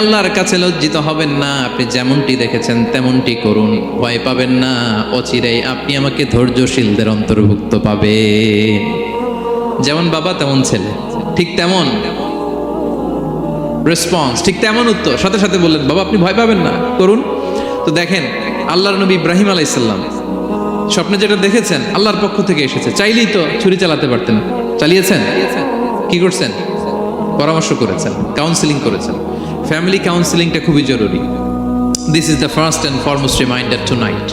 আল্লাহর কাছে লজ্জিত হবেন না, আপনি যেমনটি দেখেছেন তেমনটি করুন, ভয় পাবেন না, অচিরেই আপনি আমাকে ধৈর্যশীলদের অন্তর্ভুক্ত পাবেন। যেমন বাবা তেমন ছেলে, ঠিক তেমন রেসপন্স, ঠিক তেমন উত্তর। সাথে সাথে বললেন, বাবা আপনি ভয় পাবেন না, করুন। তো দেখেন আল্লাহর নবী ইব্রাহিম আলাইহিসসালাম স্বপ্নে যেটা দেখেছেন আল্লাহর পক্ষ থেকে এসেছে, চাইলেই তো ছুরি চালাতে পারতেন, চালিয়েছেন? কি করছেন? পরামর্শ করেছেন, কাউন্সিলিং করেছেন। ফ্যামিলি কাউন্সিলিংটা খুবই জরুরি। This is the first and foremost reminder tonight.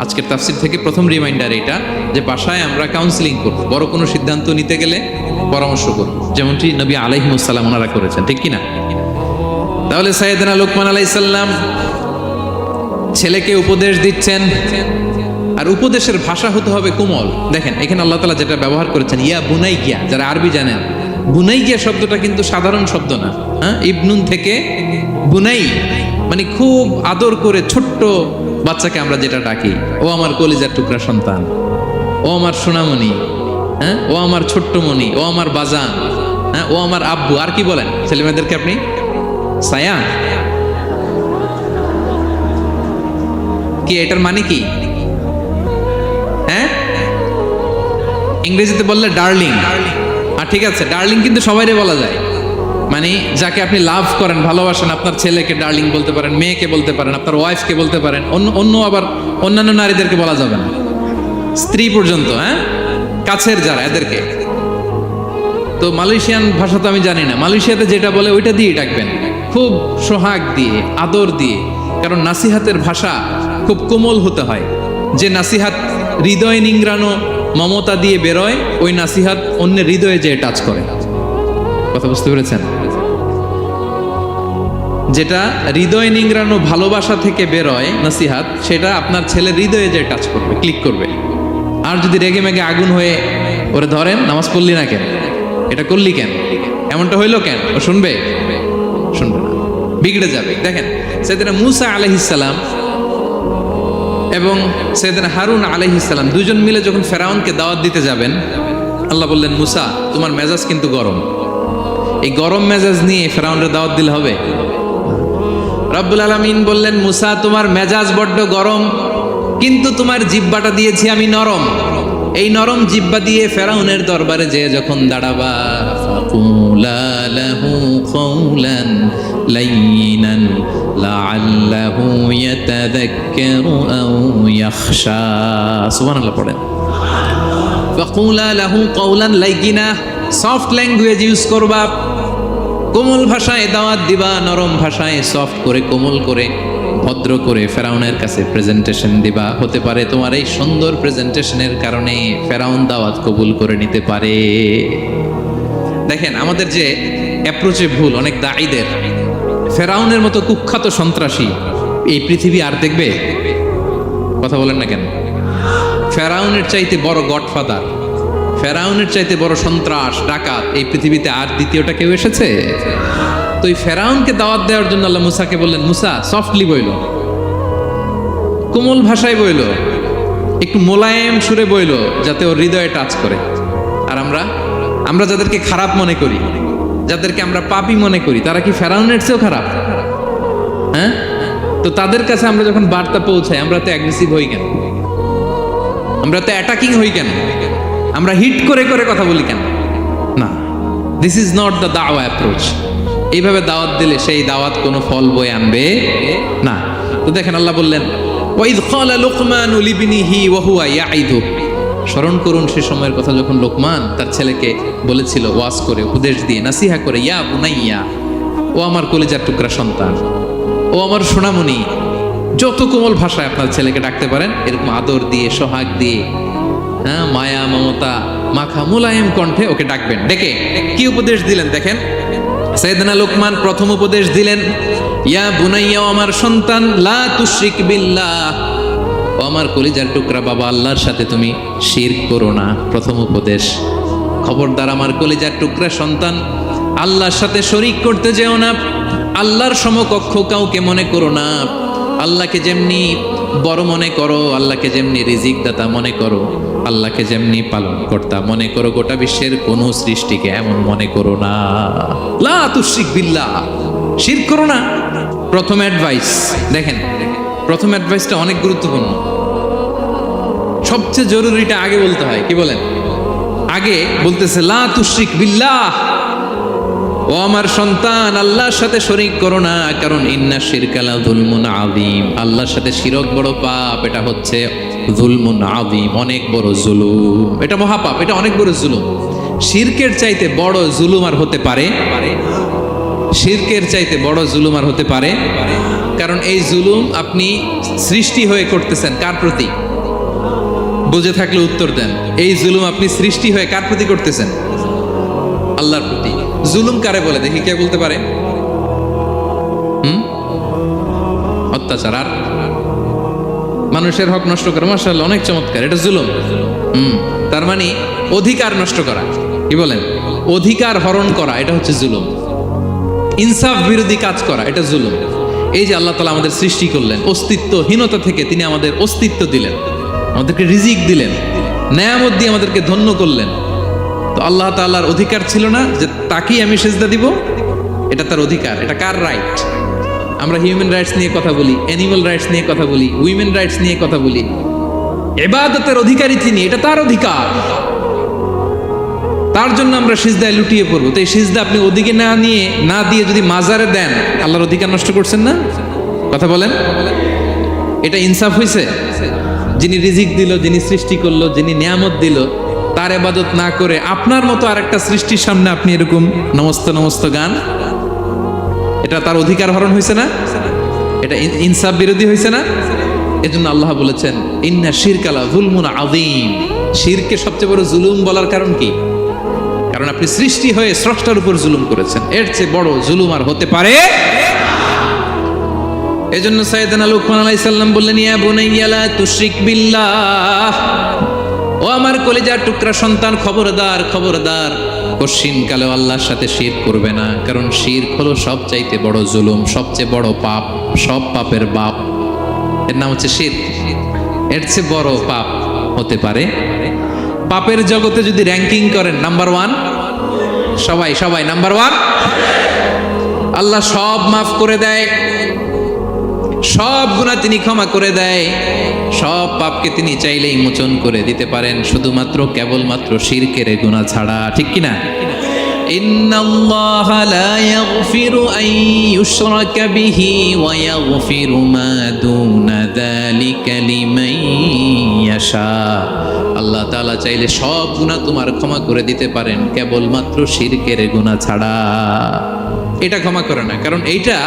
আজকের তাফসির থেকে প্রথম রিমাইন্ডার এটা, যে বাসায় আমরা কাউন্সিলিং করব, বড় কোনো সিদ্ধান্ত নিতে গেলে পরামর্শ করব, যেমনটি নবী আলাইহিস সালাম ওনারা করেছেন, ঠিক কিনা? তাহলে সাইয়েদনা লোকমান আলাইহিস সালাম ছেলেকে উপদেশ দিচ্ছেন, আর উপদেশের ভাষা হতে হবে কোমল। দেখেন এখানে আল্লাহ তাআলা যেটা ব্যবহার করেছেন, ইয়া বুনাইয়া, যারা আরবি জানেন, বুনাইয়া শব্দটা কিন্তু সাধারণ শব্দ না। হ্যাঁ, ইবনুন থেকে বুনাই মানে খুব আদর করে ছোট্ট বাচ্চাকে আমরা যেটা ডাকি, ও আমার কলিজার টুকরা সন্তান, ও আমার সোনামণি, হ্যাঁ, ও আমার ছোট্ট মণি, ও আমার বাজান, হ্যাঁ, ও আমার আব্বু। আর কি বলেন ছেলেমেয়েদেরকে আপনি? সায়া। কি এটার মানে কি? হ্যাঁ, ইংরেজিতে বললে ডার্লিং। আর ঠিক আছে, ডার্লিং কিন্তু সবাইরে বলা যায়, মানে যাকে আপনি লাভ করেন, ভালোবাসেন, আপনার ছেলেকে ডার্লিং বলতে পারেন, মেয়েকে বলতে পারেন, আপনার ওয়াইফকে বলতে পারেন, অন্য আবার অন্যান্য নারীদেরকে বলা যাবে না, স্ত্রী পর্যন্ত, হ্যাঁ, কাছের যারা, এদেরকে। তো মালয়েশিয়ান ভাষা তো আমি জানি না, মালয়েশিয়াতে যেটা বলে ওইটা দিয়ে ডাকবেন, খুব সোহাগ দিয়ে, আদর দিয়ে, কারণ নাসিহাতের ভাষা খুব কোমল হতে হয়। যে নাসিহাত হৃদয় নিংড়ানো মমতা দিয়ে বেরোয়, ওই নাসিহাত অন্যের হৃদয়ে যে টাচ করে। কথা বুঝতে পেরেছেন? যেটা হৃদয় নিংড়ানো ভালোবাসা থেকে বেরোয় নাসিহাত, সেটা আপনার ছেলের হৃদয়ে যে টাচ করবে, ক্লিক করবে। আর যদি রেগে মেগে আগুন হয়ে ওরে ধরেন, নামাজ পড়লি না কেন, এটা করলি কেন, এমনটা হইলো কেন, ও শুনবে? শুনবে না, বিগড়ে যাবে। দেখেন সাইয়েদনা মূসা আলাইহিস সালাম এবং সাইয়েদনা হারুন আলাইহিস সালাম দুজন মিলে যখন ফেরাউনকে দাওয়াত দিতে যাবেন, আল্লাহ বললেন, মূসা তোমার মেজাজ কিন্তু গরম, এই গরম মেজাজ নিয়ে ফেরাউনের দাওয়াত দিলে হবে? রব্বুল আলামিন বললেন, মূসা তোমার মেজাজ বড্ড গরম, কিন্তু তোমার জিহ্বাটা দিয়েছি আমি নরম, এই নরম জিহ্বা দিয়ে ফেরাউনের দরবারে যেয়ে যখন দাঁড়াবা, ফাকুলা লাহু কাওলান লাইয়িনান লাআল্লাহু ইয়াতাযাক্কারু আও ইয়াখশা। সুবহানাল্লাহ পড়েন। ফাকুলা লাহু কাওলান লাইয়িনা, সফট ল্যাঙ্গুয়েজ ইউজ করবা, কোমল ভাষায় দাওয়াত দিবা, নরম ভাষায় সফট করে, কোমল করে, ভদ্র করে ফেরাউনের কাছে প্রেজেন্টেশন দিবা। হতে পারে তোমার এই সুন্দর প্রেজেন্টেশনের কারণে ফেরাউন দাওয়াত কবুল করে নিতে পারে। দেখেন আমাদের যে অ্যাপ্রোচে ভুল অনেক দাঈদের, ফেরাউনের মতো কুখ্যাত সন্ত্রাসী এই পৃথিবী আর দেখবে? কথা বলেন না কেন? ফেরাউনের চাইতে বড় গডফাদার, ফেরাউনের চাইতে বড় সন্ত্রাস ডাকাত এই পৃথিবীতে আর দ্বিতীয়টা কেউ এসেছে? তো এই ফেরাউনকে দাওয়াত দেওয়ার জন্য আল্লাহ মুসাকে বললেন, মুসা সফটলি বইল, কোমল ভাষায় বইল, একটু মোলায়েম সুরে বইল, যাতে ওর হৃদয়ে টাচ করে। আর আমরা যাদেরকে খারাপ মনে করি, যাদেরকে আমরা পাপী মনে করি, তারা কি ফেরাউনের চেয়েও খারাপ? হ্যাঁ, তো তাদের কাছে আমরা যখন বার্তা পৌঁছাই, আমরা তো অ্যাগ্রেসিভ হই কেন, আমরা তো অ্যাটাকিং হই কেন, আমরা হিট করে করে কথা বলি কেন? না, দিস ইজ নট দ্য দাওয়া অ্যাপ্রোচ। এইভাবে দাওয়াত দিলে সেই দাওয়াত কোনো ফল বয়ে আনবে না। তো দেখেন আল্লাহ বললেন, ওয়াইদ ক্বালা লুকমানু লিবনিহি ওয়া হুয়া ইয়াইদু, স্মরণ করুন সে সময়ের কথা যখন লোকমান তার ছেলেকে বলেছিল, ওয়াজ করে, উপদেশ দিয়ে, নাসিহা করে, ইয়া বুনাইয়া, ও আমার কলিজার টুকরা সন্তান, ও আমার সোনামণি। যত কোমল ভাষায় আপনার ছেলেকে ডাকতে পারেন, এরকম আদর দিয়ে, সোহাগ দিয়ে, হ্যাঁ, মায়া মমতা মাখা মোলায়েম কণ্ঠে ওকে ডাকবেন। ডেকে কি উপদেশ দিলেন দেখেন। সাইয়েদনা লোকমান প্রথম উপদেশ দিলেন, ইয়া বুনাইয়া, ও আমার সন্তান, লা তুশরিক বিল্লাহ, ও আমার কলিজার টুকরা বাবা, আল্লাহর সাথে তুমি শিরক করো না। প্রথম উপদেশ, খবরদার আমার কলিজার টুকরা সন্তান, আল্লাহর সাথে শরীক করতে যেও না, আল্লাহর সমকক্ষ কাউকে মনে করো না। আল্লাহকে যেমনি বড় মনে করো, আল্লাহকে যেমনি রিজিক দাতা মনে করো, আল্লাহকে যেমনি পালন কর্তা মনে করো, গোটা বিশ্বের কোন সৃষ্টিকে এমন মনে করো না। লা তুশরিক বিল্লাহ, শিরক করো না। প্রথম অ্যাডভাইস দেখেন, প্রথম অ্যাডভাইসটা অনেক গুরুত্বপূর্ণ। সবচেয়ে জরুরিটা আগে বলতে হয়, কি বলেন? আগে বলতেছে লা তুশরিক বিল্লাহ, ও আমার সন্তান আল্লাহর সাথে শরীক করো না, কারণ ইন্না শিরকা লা যুলমুন আযীম, আল্লাহর সাথে শিরক বড় পাপ, এটা হচ্ছে যুলমুন আযীম, অনেক বড় জুলুম, এটা মহাপাপ, এটা অনেক বড় জুলুম। শিরকের চাইতে বড় জুলুম আর হতে পারে? শিরকের চাইতে বড় জুলুম আর হতে পারে? কারণ এই জুলুম আপনি সৃষ্টি হয়ে করতেছেন কার প্রতি? বুঝে থাকলে উত্তর দেন। এই জুলুম আপনি সৃষ্টি হয়ে কার প্রতি করতেছেন? আল্লাহর প্রতি। জুলুম কারে বলে দেখি, কে বলতে পারে? অত্যাচার আর মানুষের হক নষ্ট করা, মাশাআল্লাহ অনেক চমৎকার, এটা জুলুম। তার মানে অধিকার নষ্ট করা, কি বলেন? অধিকার হরণ করা, এটা হচ্ছে জুলুম। ইনসাফ বিরোধী কাজ করা, এটা জুলুম। এই যে আল্লাহ তাআলা আমাদের সৃষ্টি করলেন, অস্তিত্বহীনতা থেকে তিনি আমাদের অস্তিত্ব দিলেন, আমাদেরকে রিজিক দিলেন, নেয়ামত দিয়ে আমাদেরকে ধন্য করলেন। তো আল্লাহ তাআলার অধিকার ছিল না যে তাকেই আমি সেজদা দিব? এটা তার অধিকার। এটা কার রাইট? আমরা হিউম্যান রাইটস নিয়ে কথা বলি, অ্যানিমাল রাইটস নিয়ে কথা বলি, উইমেন রাইটস নিয়ে কথা বলি। ইবাদতের অধিকারী তিনি, এটা তার অধিকার। তার জন্য আমরা সিজদায় লুটিয়ে পড়বো। তো এই সিজদা আপনি ওদিকে না দিয়ে যদি মাজারে দেন, আল্লাহর অধিকার নষ্ট করছেন না? কথা বলেন, এটা ইনসাফ হয়েছে? যিনি রিজিক দিল, যিনি সৃষ্টি করলো, যিনি নিয়ামত দিল, তার ইবাদত না করে আপনার মতো আরেকটা সৃষ্টির সামনে আপনি এরকম নমস্ত নমস্ত গান, এটা তার অধিকার হরণ হয়েছে না? এটা ইনসাফ বিরোধী হয়েছে না? এজন্য আল্লাহ বলেছেন ইন্না শিরকা লা যুলমুন আযীম। শিরকে সবচেয়ে বড় জুলুম বলার কারণ কি? কারণ আপনি সৃষ্টি হয়ে স্রষ্টার উপর জুলুম করেছেন। এর চেয়ে বড় জুলুম আর হতে পারে? এজন্য সাইয়েদনা লুকমান আলাইহিস সালাম বললেন, ইয়া বুনাইয়া লা তুশরিক বিল্লাহ, ও আমার কলিজার টুকরা সন্তান, খবরদার খবরদার, কশিনকালেও আল্লাহর সাথে শিরক করবে না। কারণ শিরক হলো সবচাইতে বড় জুলুম, সবচেয়ে বড় পাপ, সব পাপের বাপ, এর নাম হচ্ছে শিরক। এর চেয়ে বড় পাপ হতে পারে? পাপের জগতে যদি র্যাঙ্কিং করেন, নাম্বার ওয়ান সবাই নাম্বার ওয়ান। আল্লাহ সব মাফ করে দেয়, সব গুনাহ তিনি ক্ষমা করে দেয়, সব পাপকে তিনি চাইলেই মোচন করে দিতে পারেন, শুধুমাত্র কেবলমাত্র শিরকের গুনাহ ছাড়া। ঠিক কিনা? ইন্নাল্লাহা লা ইয়াগফিরু আন ইউশরাকা বিহি ওয়া ইয়াগফিরু মা দুনা যালিকা লিমান ইয়াশা। আল্লাহ তাআলা চাইলে সব গুনাহ তোমার ক্ষমা করে দিতে পারেন, কেবলমাত্র শিরকের গুনাহ ছাড়া। এটা ক্ষমা করে না, কারণ এইটা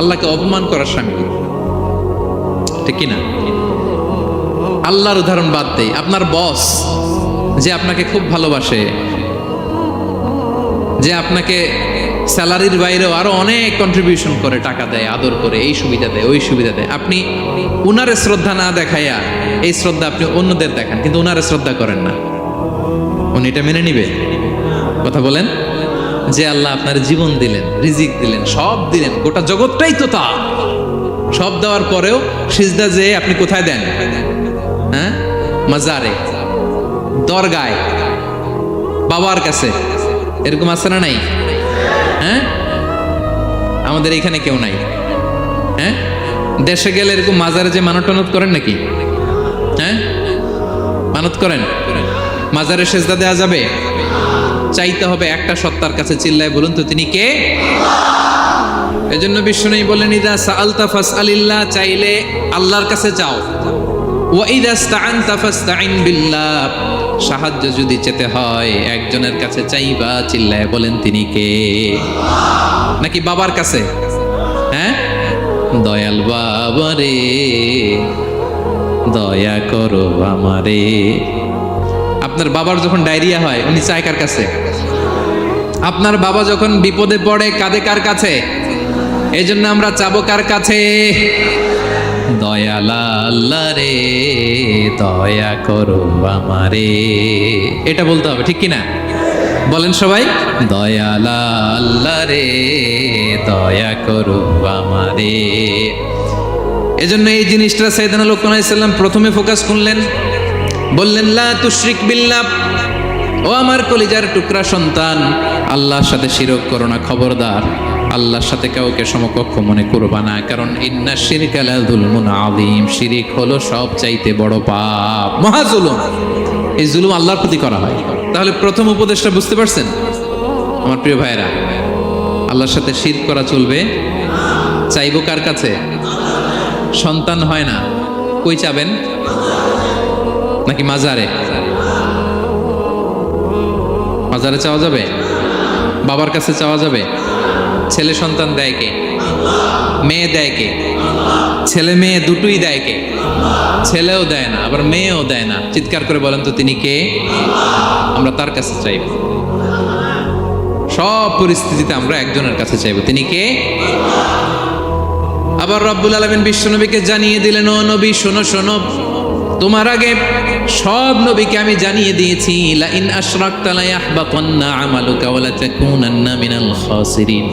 আল্লাহকে অপমান করার শামিল। ঠিক কিনা? আল্লাহর উদাহরণ বাদ দেই, আপনার বস যে আপনাকে খুব ভালোবাসে, যে আপনাকে স্যালারির বাইরেও আরো অনেক কন্ট্রিবিউশন করে, টাকা দেয়, আদর করে, এই সুবিধা দেয়, ওই সুবিধা দেয়, আপনি উনারে শ্রদ্ধা না দেখাইয়া এই শ্রদ্ধা আপনি অন্যদের দেখান, কিন্তু উনারে শ্রদ্ধা করেন না, উনি এটা মেনে নিবে? কথা বলেন। যে আল্লাহ আপনার জীবন দিলেন, রিজিক দিলেন, সব দিলেন, গোটা জগৎটাই তো তা, সব দেওয়ার পরেও সিজদা যে আপনি কোথায় দেন? হ্যাঁ, মাজারে, দরগায়, বাবার কাছে। এরকম আছে না নাই? হ্যাঁ, আমাদের এখানে কেউ নাই। হ্যাঁ, দেশে গেলে এরকম মাজারে যে মানত টানত করেন নাকি? হ্যাঁ, মানত করেন? মাজারে সেজদা দেওয়া যাবে? চাইতে হবে একটা সত্তার কাছে, চিল্লায় বলুন তো তিনি কে? এজন্য বিশ্বনবী বলেন, ইযা সাআলতা ফাসআলিল্লাহ, চাইলে আল্লাহর কাছে চাও। ওয়া ইযা ইসতাআনতা ফাসতাইন বিল্লাহ, সাহায্য যদি চেতে হয় একজনের কাছে চাইবা, চিল্লায় বলেন তিনি কে? নাকি বাবার কাছে? হ্যাঁ, দয়াল বাবা রে দয়া করো আমারে। আপনার বাবার যখন ডায়রিয়া হয় উনি চায় কার কাছে? আপনার বাবা যখন বিপদে পড়ে কাঁদে কার কাছে? এই জন্য আমরা চাবো কার কাছে? দয়ালা আল্লাহ রে দয়া করো আমারে, এটা বলতে হবে। ঠিক কিনা? বলেন সবাই, দয়ালা আল্লাহ রে দয়া করো আমারে। এজন্য এই জিনিসটা সাইয়েদনা লুকমান আলাইহিস সালাম প্রথমে ফোকাস করলেন, বললেন লা তুশরিক বিল্লাহ, ও আমার কলিজার টুকরা সন্তান, আল্লাহর সাথে শিরক করো না, খবরদার। আল্লাহর সাথে কাউকে সমকক্ষ মনে করবা না, কারণ ইন্না শিরকা লাযুলমুন আযীম, শিরিক হলো সব চাইতে বড় পাপ, মহা জুলুম। এই জুলুম আল্লাহর প্রতি করা হয়। তাহলে প্রথম উপদেশটা বুঝতে পারছেন আমার প্রিয় ভাইরা? আল্লাহর সাথে শিরক করা চলবে। চাইবো কার কাছে? সন্তান হয় না, কই চাবেন? নাকি মাজারে? মাজারে চাওয়া যাবে? বাবার কাছে চাওয়া যাবে? ছেলে সন্তান দেয় কে? মেয়ে দেয় কে? ছেলে মেয়ে দুটোই দেয় কে? ছেলেও দেয় না, আবার মেয়েও দেয় না। চিৎকার করে বলেন তো তিনি কে? আমরা তার কাছে চাইব। সব পরিস্থিতিতে আমরা একজনের কাছে চাইব, তিনি কে? আবার রব্বুল আলামিন বিশ্বনবীকে জানিয়ে দিলেন, ও নবী শোনো শোনো, তোমার আগে সব নবীকে আমি জানিয়ে দিয়েছি, লা ইন আশরাকতা লা ইয়াহবাতান্না আমালুকা ওয়া লা তাকুনান্না মিনাল খাসিরিন।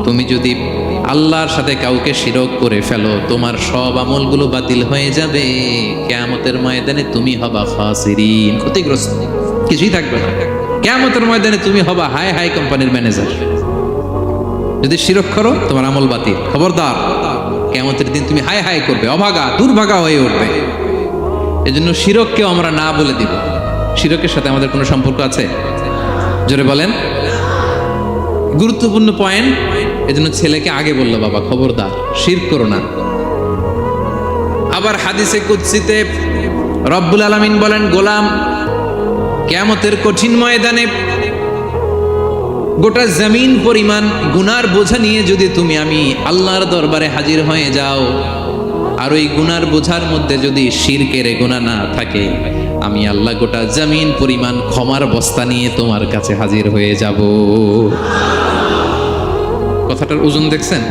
তুমি যদি আল্লাহর সাথে কাউকে শিরক করে ফেলো, তোমার সব আমলগুলো বাতিল হয়ে যাবে, কিয়ামতের ময়দানে তুমি হবা খাসিরিন, ক্ষতিগ্রস্ত, কিছুই থাকবে না। কিয়ামতের ময়দানে তুমি হবা হাই হাই কোম্পানির ম্যানেজার। যদি শিরক করো তোমার আমল বাতিল, খবরদার, কিয়ামতের দিন তুমি হাই হাই করবে, অভাগা দুর্ভাগা হয়ে উঠবে। এজন্য শিরককেও আমরা না বলে দিব। শিরকের সাথে আমাদের কোনো সম্পর্ক আছে? জোরে বলেন। গুরুত্বপূর্ণ পয়েন্ট, এজন্য ছেলেকে আগে বললো, বাবা খবরদার শিরক করো না। আবার হাদিসে কুদসিতে রব্বুল আলামিন বলেন, গোলাম কিয়ামতের কঠিন ময়দানে গোটা জমিন পরিমাণ গুনার বোঝা নিয়ে যদি তুমি আমি আল্লাহর দরবারে হাজির হয়ে যাও, আর ওই গুনার বোঝার মধ্যে যদি শিরকের গুনাহ না থাকে, আমি আল্লাহ গোটা জমিন পরিমাণ ক্ষমার বস্তা নিয়ে তোমার কাছে হাজির হয়ে যাব। কথাটার ওজন দেখছেন?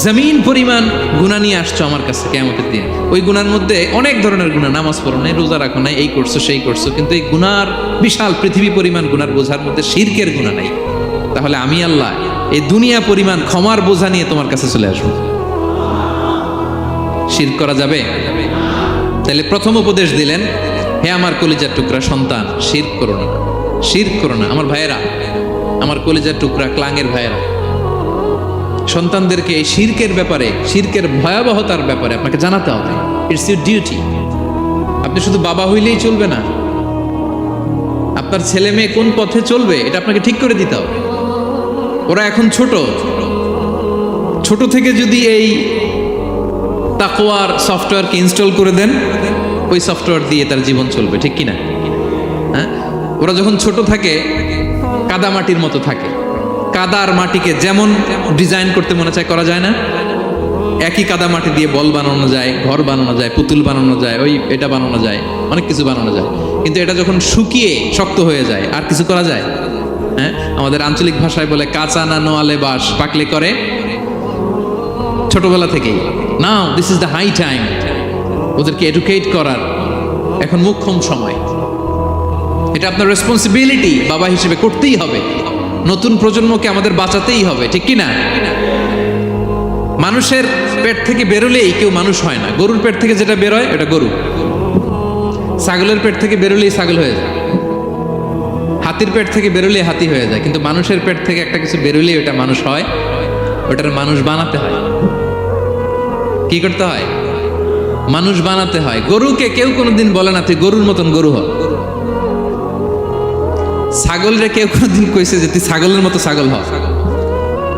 জমিন পরিমাণ গুনাহ নিয়ে আসছো আমার কাছে কিয়ামতের দিন। ওই গুনার মধ্যে অনেক ধরনের গুনাহ, নামাজ পড়ো নাই, রোজা রাখো নাই, এই করছো সেই করছো, কিন্তু এই গুনার বিশাল পৃথিবী পরিমাণ গুনার বোঝার মধ্যে শিরকের গুনাহ নাই। তাহলে আমি আল্লাহ এই দুনিয়া পরিমাণ ক্ষমার বোঝা নিয়ে তোমার কাছে চলে আসবো। শিরক করা যাবে? তাহলে প্রথম উপদেশ দিলেন, হে আমার কলিজার টুকরা সন্তান, শিরক করো না, শিরক করো না। আমার ভাইয়েরা, আমার কলিজার টুকরা ক্লাঙের ভাইয়েরা, সন্তানদেরকে এই শিরকের ব্যাপারে, শিরকের ভয়াবহতার ব্যাপারে আপনাকে জানাতে হবে। It's your duty. আপনি শুধু বাবা হইলেই চলবে না, আপনার ছেলে মেয়ে কোন পথে চলবে এটা আপনাকে ঠিক করে দিতে হবে। ওরা এখন ছোট, ছোট থেকে যদি এই তাকওয়ার সফটওয়্যারকে ইনস্টল করে দেন, ওই সফটওয়্যার দিয়ে তার জীবন চলবে, ঠিক কিনা? হ্যাঁ, ওরা যখন ছোট থাকে কাদা মাটির মতো থাকে, কাদার মাটিকে যেমন ডিজাইন করতে মনে চায় করা যায় না? একই কাদা মাটি দিয়ে বল বানানো যায়, ঘর বানানো যায়, পুতুল বানানো যায়, ওই এটা বানানো যায়, অনেক কিছু বানানো যায়। কিন্তু এটা যখন শুকিয়ে শক্ত হয়ে যায়, আর কিছু করা যায়? হ্যাঁ, আমাদের আঞ্চলিক ভাষায় বলে কাঁচা না নোয়ালে বাস, পাকলে করে। ছোটবেলা থেকেই now this is the high time, ওদেরকে এডুকেট করার এখন মোক্ষম সময়। এটা আপনার রেসপন্সিবিলিটি, বাবা হিসেবে করতেই হবে। নতুন প্রজন্মকে আমাদের বাঁচাতেই হবে, ঠিক কি না? মানুষের পেট থেকে বেরোলেই কেউ মানুষ হয় না। গরুর পেট থেকে যেটা বেরোয় ওটা গরু, ছাগলের পেট থেকে বেরোলেই ছাগল হয়ে যায়, হাতির পেট থেকে বেরোলেই হাতি হয়ে যায়। কিন্তু মানুষের পেট থেকে একটা কিছু বেরোলেই ওটা মানুষ হয়, ওটার মানুষ বানাতে হয়। কি করতে হয়? মানুষ বানাতে হয়। গরুকে কেউ কোনোদিন বলে না তুই গরুর মতন গরু হ। ছাগলরে কেউ কোনোদিন কইছে যে তুই ছাগলের মতো ছাগল হ,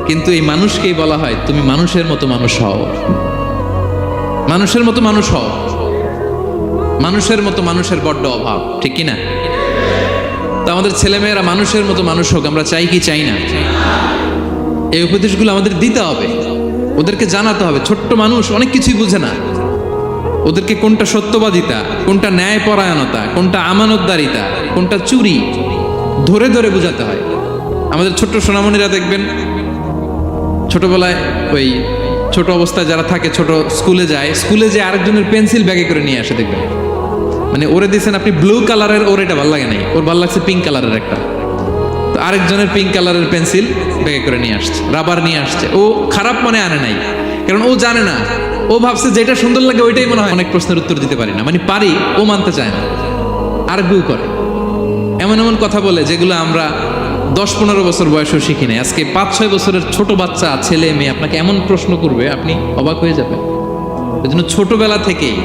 কিন্তু এই মানুষকেই বলা হয় তুমি মানুষের মতো মানুষ হও, মানুষের মতো মানুষ হও। মানুষের মতো মানুষের বড্ড অভাব, ঠিক কিনা? তো আমাদের ছেলেমেয়েরা মানুষের মতো মানুষ হোক, আমরা চাই কি চাই না? এই উপদেশগুলো আমাদের দিতে হবে, ওদেরকে জানাতে হবে। ছোট্ট মানুষ অনেক কিছুই বুঝে না, ওদেরকে কোনটা সত্যবাদিতা, কোনটা ন্যায়পরায়ণতা, কোনটা আমানতদারিতা, কোনটা চুরি ধরে ধরে বোঝাতে হয়। আমাদের ছোট্ট সোনামণিরা দেখবেন ছোটবেলায় ওই ছোট অবস্থায় যারা থাকে, ছোট স্কুলে যায়, স্কুলে যে আরেকজনের পেন্সিল ব্যাগে করে নিয়ে আসে দেখবেন। মানে ওরে দিয়েছেন আপনি ব্লু কালারের, ওর এটা ভালো লাগে নাই, ওর ভালো লাগছে পিঙ্ক কালারের একটা, তো আরেকজনের পিঙ্ক কালারের পেন্সিল ব্যাগে করে নিয়ে আসছে, রাবার নিয়ে আসছে। ও খারাপ মনে আনে নাই, কারণ ও জানে না, ও ভাবছে যেটা সুন্দর লাগে ওইটাই মনে হয়। অনেক প্রশ্নের উত্তর দিতে পারি না, মানে পারি, ও মানতে চায় না, আর্গুও করে, এমন এমন কথা বলে যেগুলো আমরা 10-15 বছর বয়সও শিখি নাই, আজকে 5-6 বছরের ছোট বাচ্চা ছেলে মেয়ে আপনাকে এমন প্রশ্ন করবে আপনি অবাক হয়ে যাবেন। এজন্য ছোটবেলা থেকেই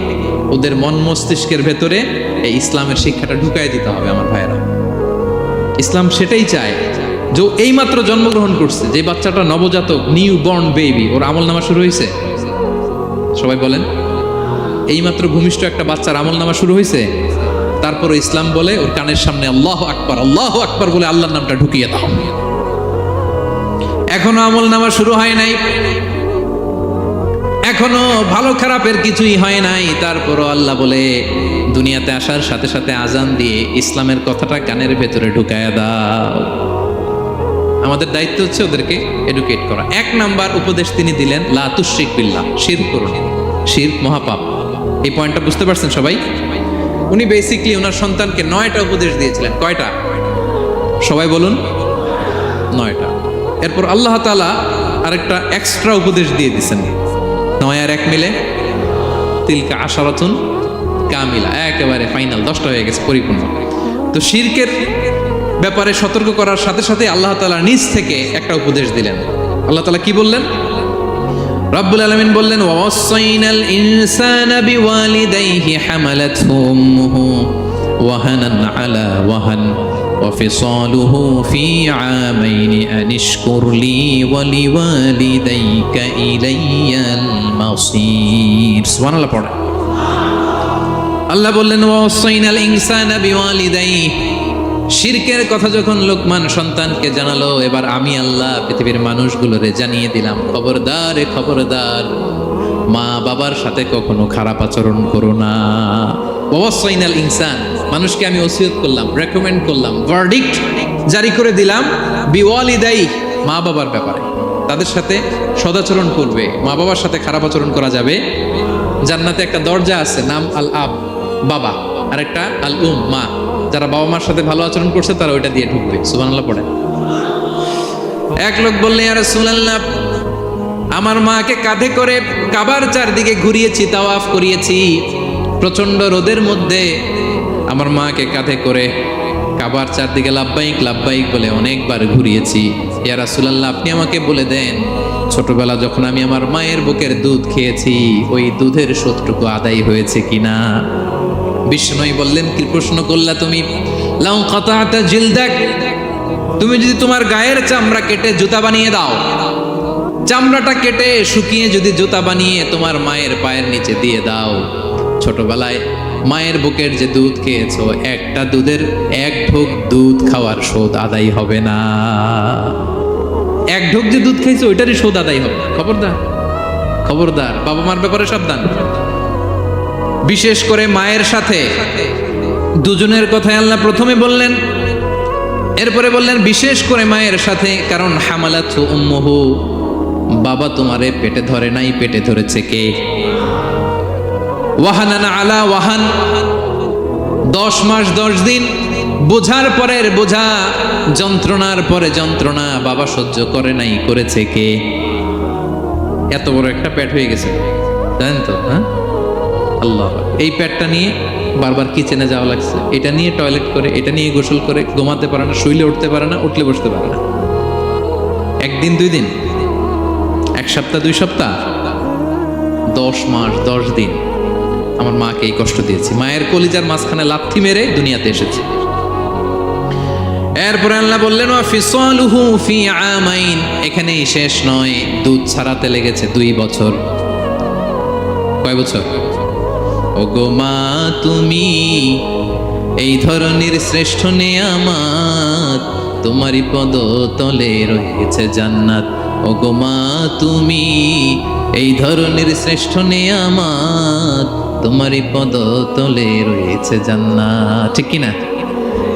ওদের মন মস্তিষ্কের ভেতরে এই ইসলামের শিক্ষাটা ঢুকাই দিতে হবে আমার ভাইয়েরা। ইসলাম সেটাই চায় যে এইমাত্র জন্মগ্রহণ করছে যে বাচ্চাটা, নবজাতক, নিউ বর্ন বেবি, ওর আমল নামা শুরু হয়েছে? সবাই বলেন, এইমাত্র ভূমিষ্ঠ একটা বাচ্চার আমল নামা শুরু হয়েছে? তারপর ইসলাম বলে ওর কানের সামনে আল্লাহু আকবার বলে আল্লাহর নামটা ঢুকিয়ে দাও। এখনো আমল নামা শুরু হয় নাই, এখনো ভালো খারাপের কিছুই হয় নাই, তারপরও আল্লাহ বলে দুনিয়াতে আসার সাথে সাথে আজান দিয়ে ইসলামের কথাটা কানের ভেতরে ঢুকায়া দাও। আমাদের দায়িত্ব হচ্ছে ওদেরকে এডুকেট করা। 1 নাম্বার উপদেশ তিনি দিলেন, লা তুশরিক বিল্লাহ, শিরক করুন। শিরক মহাপাপ। এই পয়েন্টটা বুঝতে পারছেন সবাই? উনি বেসিক্যালি ওনার সন্তানকে 9টা উপদেশ দিয়েছিলেন। কয়টা? সবাই বলুন, 9টা। এরপর আল্লাহ তাআলা আরেকটা এক্সট্রা উপদেশ দিয়ে দিয়েছেন, 9 আর 1 মিলে তিলকা আশারাতুন কামিলা, একেবারে ফাইনাল 10টা হয়ে গেছে, পরিপূর্ণ। তো শিরকের ব্যাপারে সতর্ক করার সাথে সাথে আল্লাহ তাআলা নিজ থেকে একটা উপদেশ দিলেন। আল্লাহ তাআলা কি বললেন? রব্বুল আলামিন বললেন, ওয়াসাইনাল ইনসানা বিওয়ালিদাইহি হামালাতহু উম্মুহু ওয়াহানান আলা ওয়াহান ওয়া ফিসালুহু ফি আমাইনি আনিশকুর লি ওয়া লিওয়ালিদাইকা ইলাইয়াল মাসির। সুবহানাল্লাহ পড়ে। আল্লাহ বললেন, ওয়াসাইনাল ইনসানা বিওয়ালিদাইহি। শিরকের কথা যখন লোকমান সন্তানকে জানালো, এবার আমি আল্লাহ পৃথিবীর মানুষগুলোরে জানিয়ে দিলাম, খবরদার খবরদার, মা বাবার সাথে কখনো খারাপ আচরণ করো না। ওয়াসাইনাল ইনসান, মানুষকে আমি ওসিয়ত করলাম, রেকমেন্ড করলাম, ভার্ডিক্ট জারি করে দিলাম, বিওয়ালিদাই, মা বাবার ব্যাপারে তাদের সাথে সদাচরণ করবে, মা বাবার সাথে খারাপ আচরণ করা যাবে। জান্নাতে একটা দরজা আছে, নাম আল আব, বাবা, আর একটা আল উম, মা। যারা বাবা মার সাথে ভালো আচরণ করছে তারা ওইটা দিয়ে ঢুকবে। সুবহানাল্লাহ পড়ে। এক লোক বললেন, ইয়া রাসূলুল্লাহ, আমার মাকে কাঁধে করে কাবার চারদিকে ঘুরিয়েছি, তাওয়াফ করিয়েছি, প্রচন্ড রোদের মধ্যে আমার মাকে কাঁধে করে কাবার চারদিকে লাব্বাইক লাব্বাইক বলে অনেকবার ঘুরিয়েছি। ইয়া রাসূলুল্লাহ, আপনি আমাকে বলে দেন, ছোটবেলা যখন আমি আমার মায়ের বুকের দুধ খেয়েছি ওই দুধের শোধটুকু আদায় হয়েছে কিনা? বিষ্ণুই বললেন, কি প্রশ্ন করলা তুমি? লাউ কাতাতা জিলদাক, তুমি যদি তোমার গায়ের চামড়া কেটে জুতা বানিয়ে দাও, চামড়াটা কেটে শুকিয়ে যদি জুতা বানিয়ে তোমার মায়ের পায়ের নিচে দিয়ে দাও, ছোটবেলায় মায়ের বুকের যে দুধ খেয়েছো, একটা দুধের 1 ঢোক দুধ খাওয়ার শোধ আদায় হবে না। 1 ঢোক যে দুধ খাইছো ওইটারই শোধ আদায় হবে। খবরদার খবরদার, বাবা মার ব্যাপারে সাবধান। বিশেষ করে মায়ের সাথে দুজনের কথাই আল্লাহ প্রথমে বললেন, এরপরে বললেন বিশেষ করে মায়ের সাথে, কারণ হামালাতহু উম্মুহু, বাবা তোমারে পেটে ধরে নাই, পেটে ধরেছে কে? ওয়াহানান আলা ওয়াহান, 10 মাস 10 দিন বোঝার পরের বোঝা, যন্ত্রণার পরে যন্ত্রণা বাবা সহ্য করে নাই, করেছে কে? এত বড় একটা পেট হয়ে গেছে, জানেন তো? হ্যাঁ, আল্লাহ। এই পেটটা নিয়ে বারবার কিচেনে যাওয়া লাগছে, এটা নিয়ে টয়লেট করে, এটা নিয়ে গোসল করে, ঘুমাতে পারে না, শুইলে উঠতে পারে না, উঠলে বসতে পারে না। 1 দিন 2 দিন, 1 সপ্তাহ 2 সপ্তাহ, 10 মাস 10 দিন আমার মাকে এই কষ্ট দিয়েছি। মায়ের কলিজার মাঝখানে লাথি মেরে দুনিয়াতে এসেছে। এরপরে আল্লাহ বললেন, ওয়া ফিসালুহু ফি আমাইন, এখানেই শেষ নয়, দুধ ছাড়াতে লেগেছে 2 বছর। কয় বছর? ওগো মা, তুমি এই ধরনের শ্রেষ্ঠ নেয়ামত, তোমারই পদ তলে রয়েছে জান্নাত। ওগো মা, তুমি এই ধরনের শ্রেষ্ঠ নেয়ামত, তোমারই পদ তলে রয়েছে জান্নাত। ঠিক কিনা?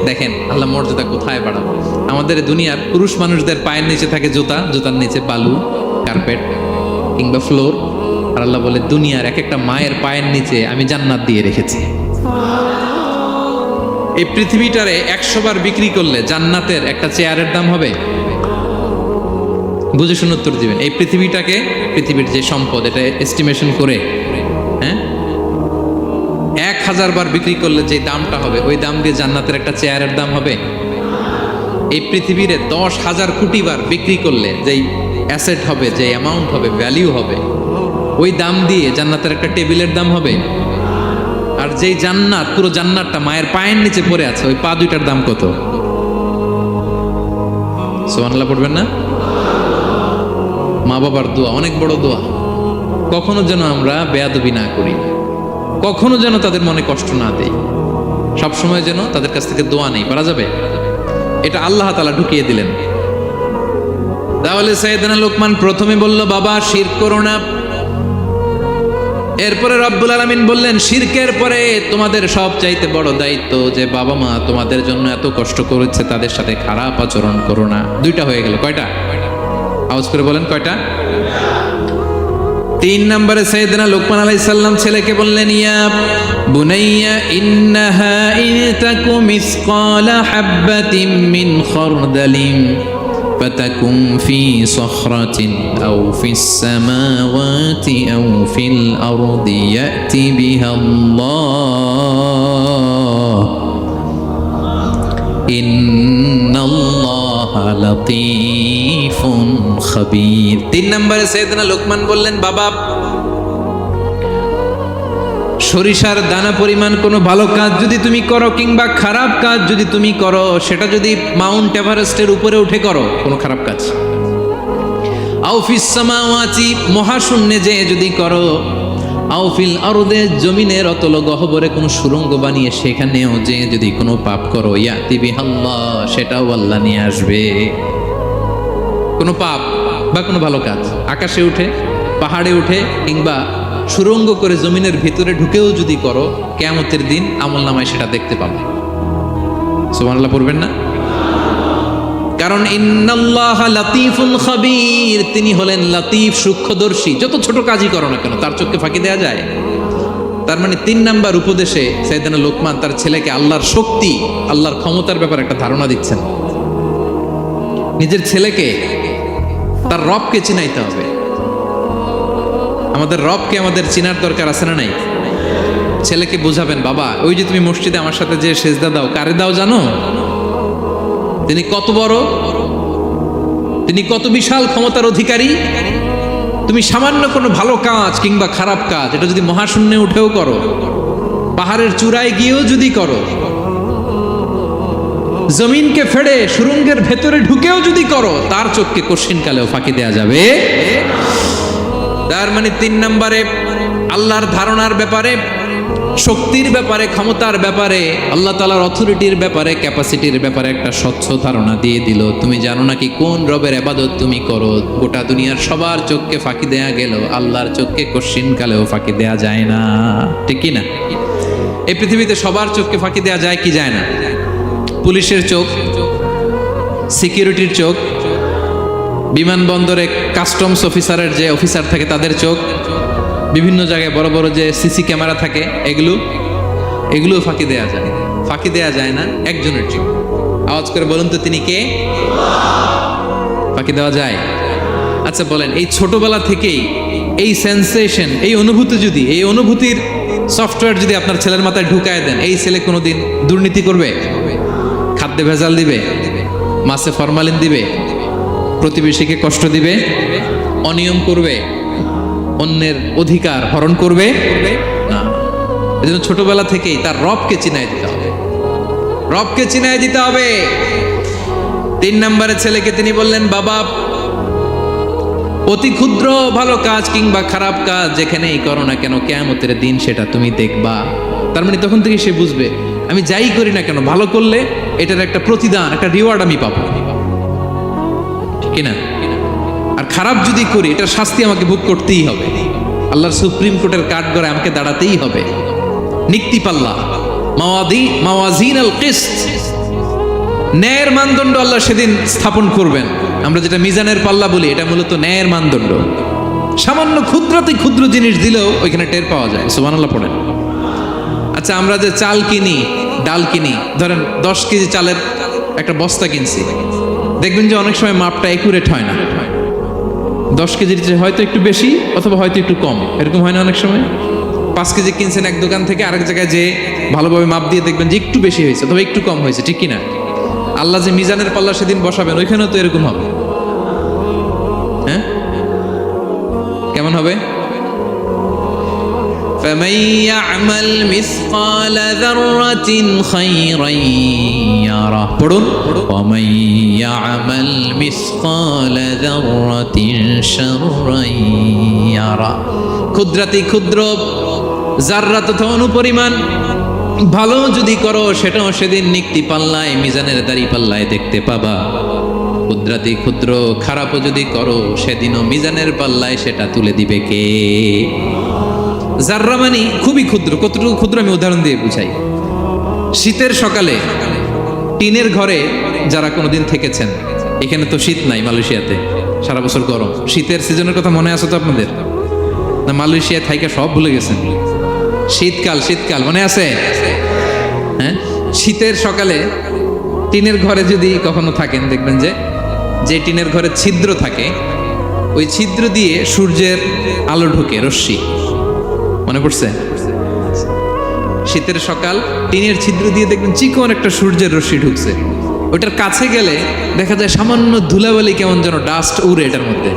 দেখেন আল্লাহ মর্যাদা কোথায় বাড়াবো। আমাদের দুনিয়ার পুরুষ মানুষদের পায়ের নিচে থাকে জুতা, জুতার নিচে বালু, কার্পেট কিংবা ফ্লোর। আর আল্লাহ বলে, দুনিয়ার এক একটা মায়ের পায়ের নিচে আমি জান্নাত দিয়ে রেখেছি। এই পৃথিবীটারে 100 বার বিক্রি করলে জান্নাতের একটা চেয়ারের দাম হবে? বুঝে শুনে উত্তর দিবেন। এই পৃথিবীটাকে, পৃথিবীর যে সম্পদ, এটা এস্টিমেশন করে, হ্যাঁ, 1000 বার বিক্রি করলে যে দামটা হবে, ওই দাম দিয়ে জান্নাতের একটা চেয়ারের দাম হবে? এই পৃথিবীর 10,000 কোটি বার বিক্রি করলে যেই অ্যাসেট হবে, যে অ্যামাউন্ট হবে, ভ্যালিউ হবে, ওই দাম দিয়ে জান্নাতের একটা টেবিলের দাম হবে। আর যেই জান্নাত, পুরো জান্নাতটা মায়ের পায়ের নিচে পড়ে আছে, ওই পা দুইটার দাম কত? সুবহানাল্লাহ পড়বেন না? মা বাবার দোয়া অনেক বড় দোয়া। কখনো যেন আমরা বেয়াদবি না করি, কখনো যেন তাদের মনে কষ্ট না দেই, সবসময় যেন তাদের কাছ থেকে দোয়া নেই। পারা যাবে? এটা আল্লাহ তাআলা ঢুকিয়ে দিলেন। তাহলে সাইয়েদনা লোকমান প্রথমে বলল, বাবা শিরক করো না। এরপরে রব্বুল আলামিন বললেন, শিরকের পরে তোমাদের সব চাইতে বড় দায়িত্ব যে বাবা মা তোমাদের জন্য এত কষ্ট করেছে, তাদের সাথে খারাপ আচরণ করো না। দুইটা হয়ে গেল। কয়টা? আওয়াজ করে বলেন কয়টা? 3 নম্বরে সাইয়েদনা লোকমান আলাইহিস সালাম ছেলেকে বললেন, ইয়া বুনাইয়া ইন্নাহা ইন তাকু মিসকালা হাববাতিন মিন খারদালিন ফাতাকুন ফি সখরাতিন আও ফিস সামাওয়াতি আও ফিল আরদি ইয়াতি বিহাল্লাহ ইন্নাল্লাহা লাতীফুন খাবীর। 3 নম্বরে সাইয়েদনা লোকমান বললেন, বাবা সরিষার দানা পরিমাণ কোনো ভালো কাজ যদি তুমি করো কিংবা খারাপ কাজ যদি তুমি করো, সেটা যদি মাউন্ট এভারেস্টের উপরে উঠে করো কোনো খারাপ কাজ, আও ফিস সামাওয়াতি মহাশূন্যে যে যদি করো, আও ফিল আরদে জমিনের অতল গহ্বরে কোনো সুড়ঙ্গ বানিয়ে সেখানেও যে যদি কোনো পাপ করো, ইয়াতি বিহাল্লাহ সেটাও আল্লাহ নিয়ে আসবে। কোনো পাপ বা কোনো ভালো কাজ আকাশে উঠে, পাহাড়ে উঠে কিংবা সুড়ঙ্গ করে জমিনের ভিতরে ঢুকেও যদি করো, কিয়ামতের দিন আমলনামায় সেটা দেখতে পাবে। সুবহানাল্লাহ পড়বেন না? কারণ ইন্নাল্লাহা লাতীফুন খাবীর, তিনি হলেন লাতীফ সূক্ষ্মদর্শী। যত ছোট কাজই করো না কেন তার চোখে ফাঁকি দেয়া যায়। তার মানে 3 নাম্বার উপদেশে সাইয়েদনা লোকমান তার ছেলেকে আল্লাহর শক্তি, আল্লাহর ক্ষমতার ব্যাপারে একটা ধারণা দিচ্ছেন। নিজের ছেলেকে তার রবকে চিনাইতে হবে। আমাদের রবকে আমাদের চিনার দরকার আছে না নাই? ছেলেকে বোঝাবেন, বাবা ওই যে তুমি মসজিদে আমার সাথে যে সেজদা দাও, কারে দাও জানো? তিনি কত বড়, তিনি কত বিশাল ক্ষমতার অধিকারী। তুমি সামান্য কোনো ভালো কাজ কিংবা খারাপ কাজ, এটা যদি মহাশূন্যে উঠেও করো, পাহাড়ের চূড়ায় গিয়েও যদি করো, জমিনকে ফেড়ে সুড়ঙ্গের ভেতরে ঢুকেও যদি করো, তার চোখকে কঠিনকালেও ফাঁকি দেয়া যাবে। তার মানে 3 নম্বরে আল্লাহর ধারণার ব্যাপারে, শক্তির ব্যাপারে, ক্ষমতার ব্যাপারে, আল্লাহ তাআলার অথরিটির ব্যাপারে, ক্যাপাসিটির ব্যাপারে একটা স্বচ্ছ ধারণা দিয়ে দিল। তুমি জানো নাকি কোন রবের ইবাদত তুমি করো? গোটা দুনিয়ার সবার চোখকে ফাঁকি দেয়া গেল, আল্লাহর চোখকে কঠিনকালেও ফাঁকি দেয়া যায় না। ঠিক কি না? এই পৃথিবীতে সবার চোখকে ফাঁকি দেয়া যায় কি যায় না? পুলিশের চোখ, সিকিউরিটির চোখ, বিমানবন্দরে কাস্টমস অফিসারের যে অফিসার থাকে তাদের চোখ, বিভিন্ন জায়গায় বড় বড় যে সিসি ক্যামেরা থাকে, এগুলো ফাঁকি দেয়া যায়। ফাঁকি দেয়া যায় না একজনের চোখ। আওয়াজ করে বলুন তো তিনি কে? ফাঁকি দেওয়া যায়? আচ্ছা বলেন, এই ছোটবেলা থেকেই এই সেন্সেশন, এই অনুভূতি যদি, এই অনুভূতির সফটওয়্যার যদি আপনার ছেলের মাথায় ঢুকায় দেন, এই ছেলে কোনোদিন দুর্নীতি করবে? খাদ্যে ভেজাল দিবে? মাছে ফরমালিন দিবে? প্রতিবেশীকে কষ্ট দিবে? অনিয়ম করবে? অন্যের অধিকার হরণ করবে না। এজন্য ছোটবেলা থেকেই তার রবকে চিনায় দিতে হবে, রবকে চিনায় দিতে হবে। 3 নম্বরে ছেলেকে তিনি বললেন, বাবা অতি ক্ষুদ্র ভালো কাজ কিংবা খারাপ কাজ যেখানেই করো না কেন, কিয়ামতের দিন সেটা তুমি দেখবা। তার মানে তখন থেকে সে বুঝবে, আমি যাই করি না কেন, ভালো করলে এটার একটা প্রতিদান, একটা রিওয়ার্ড আমি পাবো, ঠিক না? আর খারাপ যদি করি, এটার শাস্তি আমাকে ভোগ করতেই হবে। আল্লাহর সুপ্রিম কোর্টের কাঠগড়ায় আমাকে দাঁড়াতেই হবে। নিক্তিপাল্লা, মাওয়াজিন আল কিসত, ন্যায়ের মানদণ্ড আল্লাহ সেদিন স্থাপন করবেন। আমরা যেটা মিজানের পাল্লা বলি, এটা মূলত ন্যায়ের মানদণ্ড। সামান্য ক্ষুদ্রাতি ক্ষুদ্র জিনিস দিলেও ওইখানে টের পাওয়া যায়। সুবহানাল্লাহ পড়েন। আচ্ছা, আমরা যে চাল কিনি, ডাল কিনি, ধরেন 10 কেজি চালের একটা বস্তা কিনছি, দেখবেন যে অনেক সময় মাপটা একুরেট হয় না। 10 কেজির চেয়ে হয়তো একটু বেশি অথবা হয়তো একটু কম, এরকম হয় না অনেক সময়? 5 কেজি কিনছেন এক দোকান থেকে, আরেক জায়গায় যে ভালোভাবে মাপ দিয়ে দেখবেন যে একটু বেশি হয়েছে অথবা একটু কম হয়েছে, ঠিক কিনা? আল্লাহ যে মিজানের পাল্লা সেদিন বসাবেন ওইখানেও তো এরকম হবে। হ্যাঁ, কেমন হবে? فمن يعمل مثقال ذرة خيرا يره পড়ুন ومن يعمل مثقال ذرة شرا يره। ক্ষুদ্রাতি ক্ষুদ্র যাররা তথা অনুপরিমাণ ভালো যদি করো সেটাও সেদিন নিক্তি পাল্লায় মিজানের দাড়ি পাল্লায় দেখতে পাবা। ক্ষুদ্রাতি ক্ষুদ্র খারাপও যদি করো সেদিনও মিজানের পাল্লায় সেটা তুলে দিবে কে? যাররা মানে খুবই ক্ষুদ্র। কতটুকু ক্ষুদ্র আমি উদাহরণ দিয়ে বুঝাই। শীতের সকালে টিনের ঘরে যারা কোনোদিন থেকেছেন, এখানে তো শীত নাই, মালয়েশিয়াতে সারা বছর গরম। শীতের সিজনের কথা মনে আছে তো আপনাদের? না মালয়েশিয়ায় থাইকা সব ভুলে গেছেন? শীতকাল শীতকাল মনে আছে? হ্যাঁ, শীতের সকালে টিনের ঘরে যদি কখনো থাকেন দেখবেন যে টিনের ঘরে ছিদ্র থাকে, ওই ছিদ্র দিয়ে সূর্যের আলো ঢুকে, রশ্মি। মনে পড়ছে? শীতের সকাল টিনের ছিদ্র দিয়ে দেখবেন চিকন একটা সূর্যের রশ্মি ঢুকছে। ওটার কাছে গেলে দেখা যায় সামান্য ধুলাবালি, কেমন যেন ডাস্ট উড়ে এটার মধ্যে।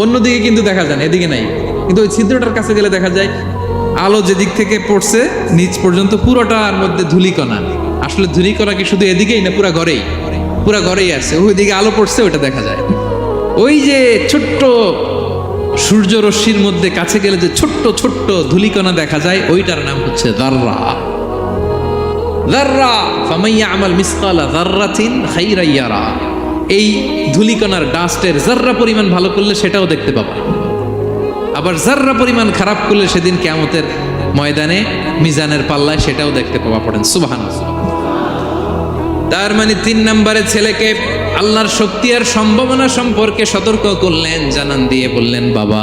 অন্যদিকে কিন্তু দেখা যায় না, এদিকে নাই, কিন্তু ওই ছিদ্রটার কাছে গেলে দেখা যায় আলো যেদিক থেকে পড়ছে নিচ পর্যন্ত পুরোটার মধ্যে ধূলিকণা। আসলে ধূলিকণা কি শুধু এদিকেই না, পুরা ঘরেই আছে। ওইদিকে আলো পড়ছে, ওটা দেখা যায়। ওই যে ছোট্ট সূর্য রশ্মির মধ্যে কাছে গেলে যে ছোট্ট ছোট্ট ধূলিকণা দেখা যায়, ওইটার নাম হচ্ছে যাররা। যাররা ফামান ইয়ামাল মিসকালা যাররাতিন খাইরান ইয়ারা। এই ধূলিকণার ডাস্টের যাররা পরিমাণ ভালো করলে সেটাও দেখতে পাবা, আবার যাররা পরিমাণ খারাপ করলে সেদিন কিয়ামতের ময়দানে মিজানের পাল্লায় সেটাও দেখতে পাবা। পড়েন সুবহানাল্লাহ। তার মানে 3 নম্বরে ছেলেকে আল্লাহর শক্তি আর সম্ভাবনা সম্পর্কে সতর্ক করলেন, জানান দিয়ে বললেন, বাবা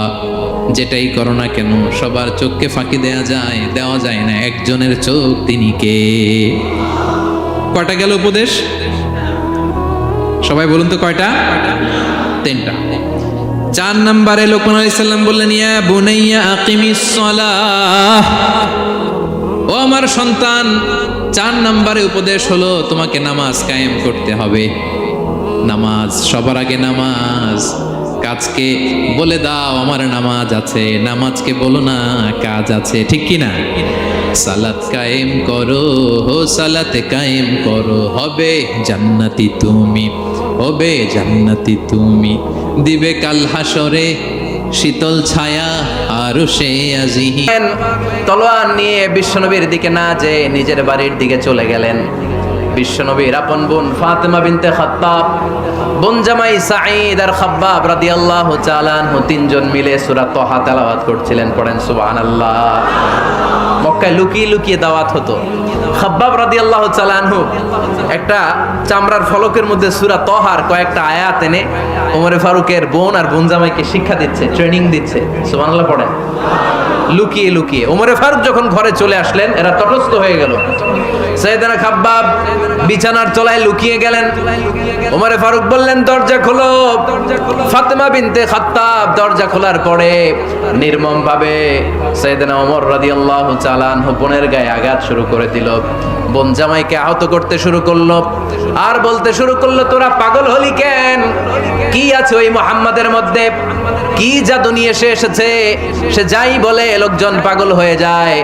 যেটাই করো না কেন সবার চোখকে ফাঁকি দেওয়া যায় না, একজনের চোখ, তিনি কে? কয়টা গেল উপদেশ? সবাই বলুন তো কয়টা? 3টা। 4 নম্বরে লোকমান আলাইহিস সালাম বললেন, ইয়া বুনাইয়া আকিমিস সালাহ। ও আমার সন্তান, 4 নম্বরে উপদেশ হলো তোমাকে নামাজ কায়েম করতে হবে। নামাজ, সবার আগে নামাজ। কাজকে বলে দাও আমার নামাজ আছে, নামাজকে বলো না কাজ আছে, ঠিক কি না? সালাত কায়েম করো, সালাতে কায়েম করো, হবে জান্নাতি তুমি, হবে জান্নাতি তুমি, দিবে কাল হাসরে শীতল ছায়া আরশে আজিহি। তলোয়ার নিয়ে বিশ্বনবীর দিকে না যে নিজের বাড়ির দিকে চলে গেলেন। বিশ্বনবীর আপন বোন ফাতেমা বিনতে খাত্তাব, বোন জামাই সাঈদ আর খাব্বাব রাদিয়াল্লাহু তাআলা আনহু 3 জন মিলে সূরা তাহা তেলাওয়াত করছিলেন। পড়েন সুবহানাল্লাহ। মক্কায় লুকিয়ে লুকিয়ে দাওয়াত হতো। খাব্বাব রাদিয়াল্লাহু তাআলা আনহু একটা চামড়ার ফলকের মধ্যে সূরা তাহার কয়েকটা আয়াত এনে ওমর ফারুকের বোন আর বোন জামাইকে শিক্ষা দিচ্ছে, ট্রেনিং দিচ্ছে। সুবহানাল্লাহ পড়েন। লুকিয়ে লুকিয়ে ওমর ফারুক যখন ঘরে চলে আসলেন, এরা তটস্থ হয়ে গেল। সাইয়েদনা খাব্বাব বিছানার তলায় লুকিয়ে গেলেন। ওমর ফারুক বললেন, দরজা খোলো। ফাতেমা বিনতে খাত্তাব দরজা খোলার পরে নির্মম ভাবে সাইয়েদনা ওমর রাদিয়াল্লাহু তাআলা আনহু বোনের গায়ে আঘাত শুরু করে দিল। বোন জামাইকে আহত করতে শুরু করলো আর বলতে শুরু করলো, তোরা পাগল হলি কেন? কি আছে ওই মুহাম্মাদের মধ্যে? কি জাদু নিয়ে এসেছে? সে যাই বলে লোকজন পাগল হয়ে যায়,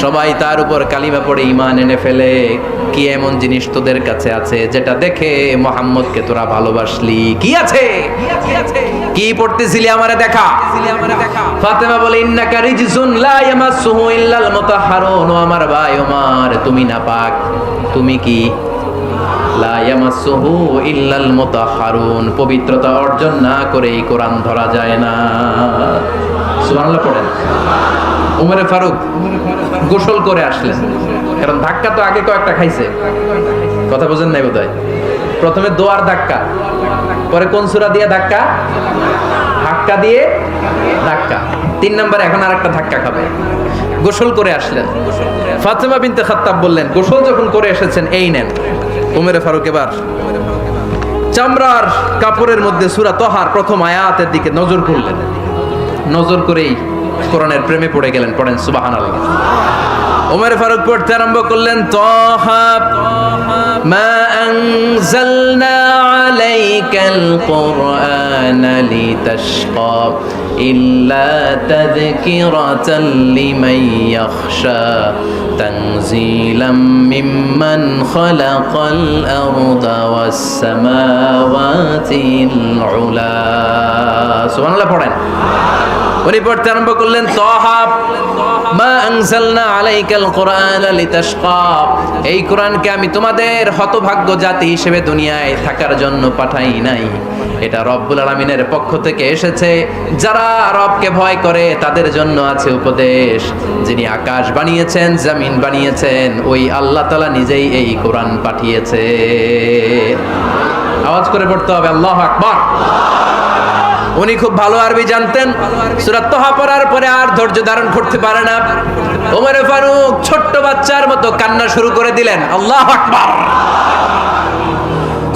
সবাই তার উপর কালিমা পড়ে ঈমান এনে ফেলে। কি এমন জিনিস তোদের কাছে আছে যেটা দেখে মুহাম্মদকে তোরা ভালোবাসলি? কি আছে? কি পড়তেছিলি আমারে দেখা। ফাতেমা বলে, ইন্নাকা রিজসুন লা ইয়ামাসসুহু ইল্লাল মুতাহহারুন। ও আমার ভাই ওমর, তুমি নাপাক। তুমি কি? লা ইয়ামাসসুহু ইল্লাল মুতাহহারুন, পবিত্রতা অর্জন না করে এই কোরআন ধরা যায় না। সুবহানাল্লাহ পড়েন। ওমর ফারুক গোসল করে আসলেন, কারণ ধাক্কা তো আগে কয়েকটা খাইছে। কথা বোঝেন নাই বোধহয়? প্রথমে দোয়ার ধাক্কা, পরে কোন সূরা দিয়ে ধাক্কা? ধাক্কা দিয়ে ধাক্কা। 3 নম্বরে এখন আরেকটা ধাক্কা খাবে। গোসল করে আসলেন। ফাতেমা বিনতে খাত্তাব বললেন, গোসল যখন করে এসেছেন, এই নেন। ওমর ফারুক এবার চামড়ার কাপড়ের মধ্যে সূরা তাহার প্রথম আয়াতের দিকে নজর করলেন। নজর করেই কোরআনের প্রেমে পড়ে গেলেন। পড়েন সুবহানাল্লাহ। ওমর ফারুক পড়তে আরম্ভ করলেন, তাহা মা আনজালনা আলাইকাল কুরআনা লিতাশকা ইল্লা তাযকিরাতাল লিমান ইয়াখশা তানজিলাম মিম্মান খালাকাল আরদা ওয়াস সামাওয়াতিল উলা। সুবহানাল্লাহ পড়েন। উনি পড়তে আরম্ভ করলেন, তাহা মা আনজালনা আলাইকাল কুরআনা লিতাশকা, এই কোরআনকে আমি তোমাদের হতভাগ্য জাতি হিসেবে দুনিয়ায় থাকার জন্য পাঠাই নাই। এটা রব্বুল আলামিনের পক্ষ থেকে এসেছে। যারা রবকে ভয় করে তাদের জন্য আছে উপদেশ। যিনি আকাশ বানিয়েছেন, জমিন বানিয়েছেন, ওই আল্লাহ তাআলা নিজেই এই কোরআন পাঠিয়েছে। আওয়াজ করে পড়তে হবে, আল্লাহু আকবার। উনি খুব ভালো আরবি জানতেন। সূরা তাহা পড়ার পরে আর ধৈর্য ধারণ করতে পারে না। ওমর ফারুক ছোট্ট বাচ্চার মতো কান্না শুরু করে দিলেন, আল্লাহু আকবার।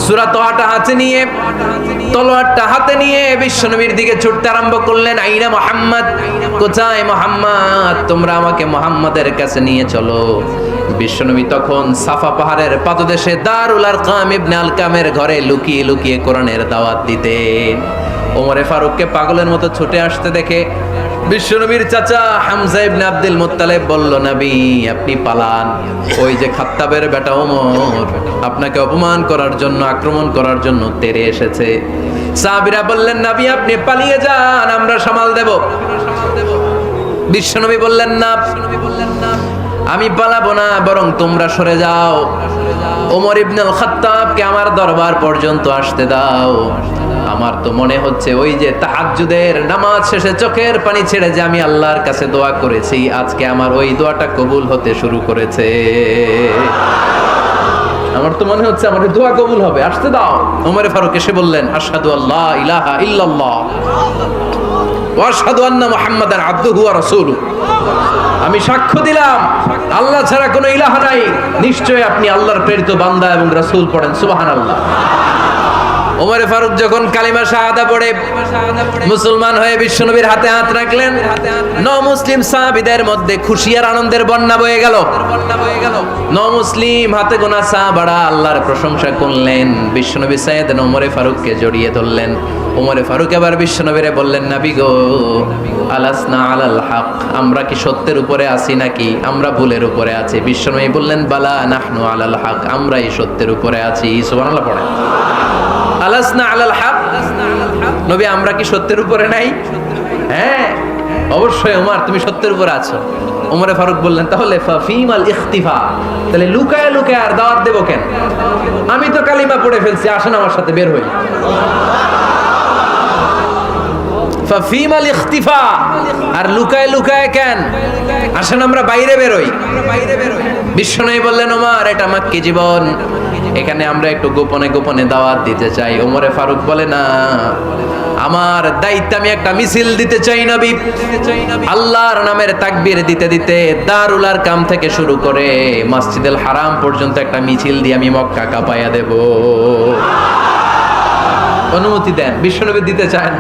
সূরা তাহাটা হাতে নিয়ে, তলোয়ারটা হাতে নিয়ে বিশ্বনবীর দিকে ছুটতে আরম্ভ করলেন। আইনা মুহাম্মদ, কোথায় মুহাম্মদ? তোমরা আমাকে মুহাম্মাদের কাছে নিয়ে চলো। বিশ্বনবী তখন সাফা পাহাড়ের পাদদেশে দারুল আরকাম ইবনে আলকামের ঘরে লুকিয়ে লুকিয়ে কোরআনের দাওয়াত দিতেন। ওমরে ফারুককে পাগলের মতো ছুটে আসতে দেখে বিশ্বনবীর চাচা হামজা ইবনে আব্দুল মুত্তালিব বলল, নবী আপনি পালান। ওই যে খাত্তাবের বেটা ওমর আপনাকে অপমান করার জন্য, আক্রমণ করার জন্য তেড়ে এসেছে। সাহাবীরা বললেন, নবী আপনি পালিয়ে যান, আমরা সামাল দেব। বিশ্বনবী বললেন, না আমি পালাবো না, বরং তোমরা সরে যাও। ওমর ইবনুল খাত্তাবকে আমার দরবার পর্যন্ত আসতে দাও। আমার তো মনে হচ্ছে ওই যে তাহাজ্জুদের নামাজ শেষে চোখের পানি ছেড়ে যে আমি আল্লাহর কাছে দোয়া করেছি, আজকে আমার ওই দোয়াটা কবুল হতে শুরু করেছে। আমার তো মনে হচ্ছে আমার দোয়া কবুল হবে, আসতে দাও। ওমর ফারুক এসে বললেন, আশহাদু আল্লা ইলাহা ইল্লাল্লাহ ওয়া আশহাদু আন্না মুহাম্মাদান আবদুহু ওয়া রাসূলুহু, আমি সাক্ষ্য দিলাম আল্লাহ ছাড়া কোনো ইলাহ নাই, নিশ্চয়ই আপনি আল্লাহর প্রেরিত বান্দা এবং রাসূল। পড়েন সুবহানাল্লাহ। ওমর ফারুক যখন কালিমা শাহাদা পড়ে মুসলমান হয়ে বিশ্বনবীর হাতে হাত রাখলেন, মুসলিম সাহাবীদের মধ্যে খুশি আর আনন্দের বন্যা বয়ে গেল। মুসলিম হাতে গোনা সাহাবারা আল্লাহর প্রশংসা করলেন। বিশ্বনবী সাইয়েদনা ওমর ফারুককে জড়িয়ে ধরলেন। ওমর ফারুক এবার বিশ্বনবীরে বললেন, নবী গো, আলাসনা আলাল হক, আমরা কি সত্যের উপরে আছি নাকি আমরা ভুলের উপরে আছি? বিশ্বনবী বললেন, বালা নাহনু আলাল হক, আমরাই সত্যের উপরে আছি। সুবহানাল্লাহ পড়েন। আলাসনা আলাল হক, নবী আমরা কি সত্যের উপরে নাই? হ্যাঁ অবশ্যই ওমর, তুমি সত্যের উপরে আছো। ওমরে ফারুক বললেন, তাহলে ফাফিমাল ইখতিফা, তাহলে লুকায় লুকায় আর দাওয়াত দেব কেন? আমি তো কালিমা পড়ে ফেলছি, আসেন আমার সাথে বের হই। ফাফিমাল ইখতিফা, আর লুকায় লুকায় কেন? আসেন আমরা বাইরে বের হই। বিশ্বনবী বললেন, ওমর এটা মাক্কি জীবন, এখানে আমরা একটু গোপনে গোপনে দাওয়াত দিতে চাই। ওমরে ফারুক বলে, না, আমার দায়িত্ব, আমি একটা মিছিল দিতে চাই নবী। আল্লাহর নামের তাকবীর দিতে দিতে দারুল আরকাম থেকে শুরু করে মসজিদুল হারাম পর্যন্ত একটা মিছিল দিয়ে আমি মক্কা কাঁপাইয়া দেব। অনুমতি দেন। বিশ্বনবী দিতে চান।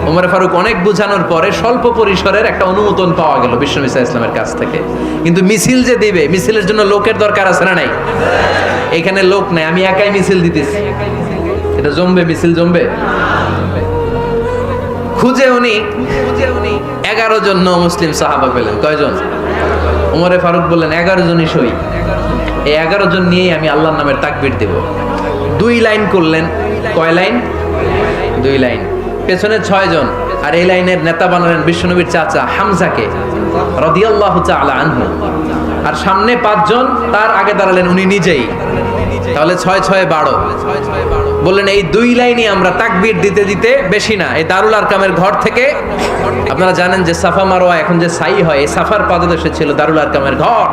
ওমর ফারুক অনেক বুঝানোর পরে স্বল্প পরিসরের একটা অনুমোদন পাওয়া গেল বিশ্বনবী সাল্লাল্লাহু আলাইহি ওয়াসাল্লামের কাছ থেকে। কিন্তু মিছিল যে দিবে, মিছিলের জন্য লোকের দরকার আছে না নাই? এখানে লোক নাই, আমি একাই মিছিল দিতেছি। এটা জমবে, মিছিল জমবে। খুঁজে উনি 11 জন মুসলিম সাহাবা পেলেন। কয়জন? ওমরে ফারুক বললেন, 11 জনই সই। এই 11 জন নিয়েই আমি আল্লাহর নামের তাকবীর দেব। 2 লাইন করলেন। কয় লাইন? 2 লাইন। পেছনে 6 জন, আর এই লাইনের নেতা বানালেন বিশ্বনবীর চাচা হামজাকে রাদিয়াল্লাহু তাআলা আনহু। আর সামনে 5 জন, তার আগে দাঁড়ালেন উনি নিজেই। তাহলে 6 6 12। বললেন, এই 2 লাইনই আমরা তাকবীর দিতে দিতে, বেশি না, এই দারুল আরকামের ঘর থেকে, আপনারা জানেন যে সাফা মারওয়া এখন যে সাই হয়, এই সাফার পাদদেশে ছিল দারুল আরকামের ঘর।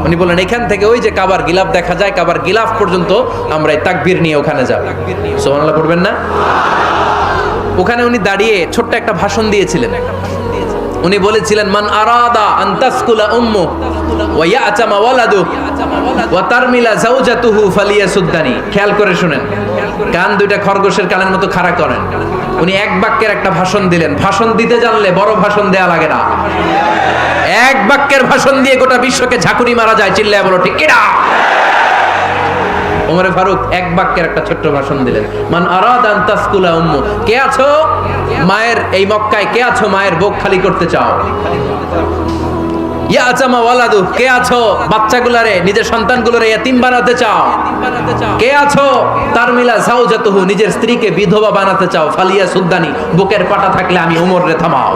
উনি বললেন, এখান থেকে ওই যে কাবার গিলাফ দেখা যায়, কাবার গিলাফ পর্যন্ত আমরা এই তাকবীর নিয়ে ওখানে যাব। সুবহানাল্লাহ পড়বেন না? ওখানে উনি দাঁড়িয়ে ছোট্ট একটা ভাষণ দিয়েছিলেন। উনি বলেছিলেন, মান আরাদা আন তাসকুলা উম্মু ওয়া ইয়াতামা ওয়ালাদু ওয়া তারমিলা যাওজাতুহু ফালিয়াসুদ্দানি। খেয়াল করে শুনেন, কান দুইটা খরগোশের কানের মতো খাড়া করেন। উনি এক বাক্যের একটা ভাষণ দিলেন। ভাষণ দিতে জানলে বড় ভাষণ দেয়া লাগে না, এক বাক্যের ভাষণ দিয়ে গোটা বিশ্বকে ঝাঁকুনি মারা যায়। চিল্লায় বলো ঠিক কিনা? ওমরে ফারুক এক বাক্যের একটা ছোট্ট ভাষণ দিলেন। মান আরাদা আন তাসকুলা উম্মু, কে আছো মায়ের এই মক্কায়, কে আছো মায়ের বুক খালি করতে চাও? ইয়া আচামা ওয়ালাদু, কে আছো বাচ্চাগুলারে, নিজের সন্তানগুলোরে ইয়াতিম বানাতে চাও? কে আছো তারমিলা যাওজাতুহু, নিজের স্ত্রীকে বিধবা বানাতে চাও? ফালিয়া সুদ্দানি, বুকের পাটা থাকলে আমি ওমর রে থামাও।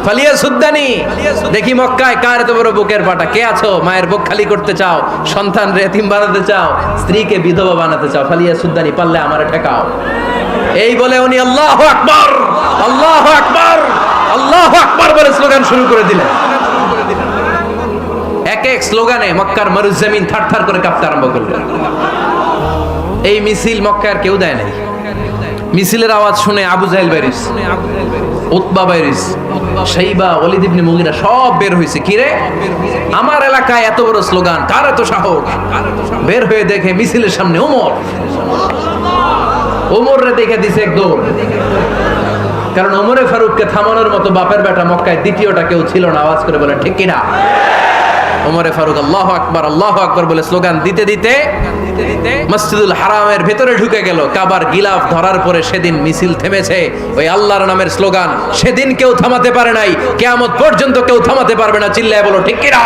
ফালিয়া সুদ্দানি, দেখি মক্কায় কার এত বড় বুকের পাটা। কে আছো মায়ের বুক খালি করতে চাও, সন্তান রে এতিম বানাতে চাও, স্ত্রীকে বিধবা বানাতে চাও? ফালিয়া সুদ্দানি, পারলে আমারে ঠেকাও। এই বলে উনি আল্লাহু আকবার, আল্লাহু আকবার, আল্লাহু আকবার বলে স্লোগান শুরু করে দিলেন। এক এক স্লোগানে মক্কার মরুজমিন থারথার করে কাঁপতে আরম্ভ করল। এই মিছিল মক্কার কেউ দেয় নাই। মিছিলের আওয়াজ শুনে আবু জাহেল বাইরিস, উতবা বাইরিস, শাইবা, ওয়ালিদ ইবনে মুগিরা সব বের হয়েছে। কিরে, আমার এলাকায় এত বড় স্লোগান, কার এত সাহস? বের হয়ে দেখে মিছিলের সামনে ওমর। ওমর রে দেখে দিছে এক দৌড়, কারণ ওমরে ফারুককে থামানোর মতো বাপের বেটা মক্কায় দ্বিতীয়টা কেউ ছিল না। আওয়াজ করে বলেন ঠিক কিনা? ওমরে ফারুক আল্লাহু আকবার, আল্লাহু আকবার বলে স্লোগান দিতে দিতে মসজিদুল হারামের ভেতরে ঢুকে গেল। কাবার গিলাফ ধরার পরে সেদিন মিছিল থেমেছে। ওই আল্লাহর নামের স্লোগান সেদিন কেউ থামাতে পারে নাই, কিয়ামত পর্যন্ত কেউ থামাতে পারবে না। চিল্লায় বলো ঠিক কিনা?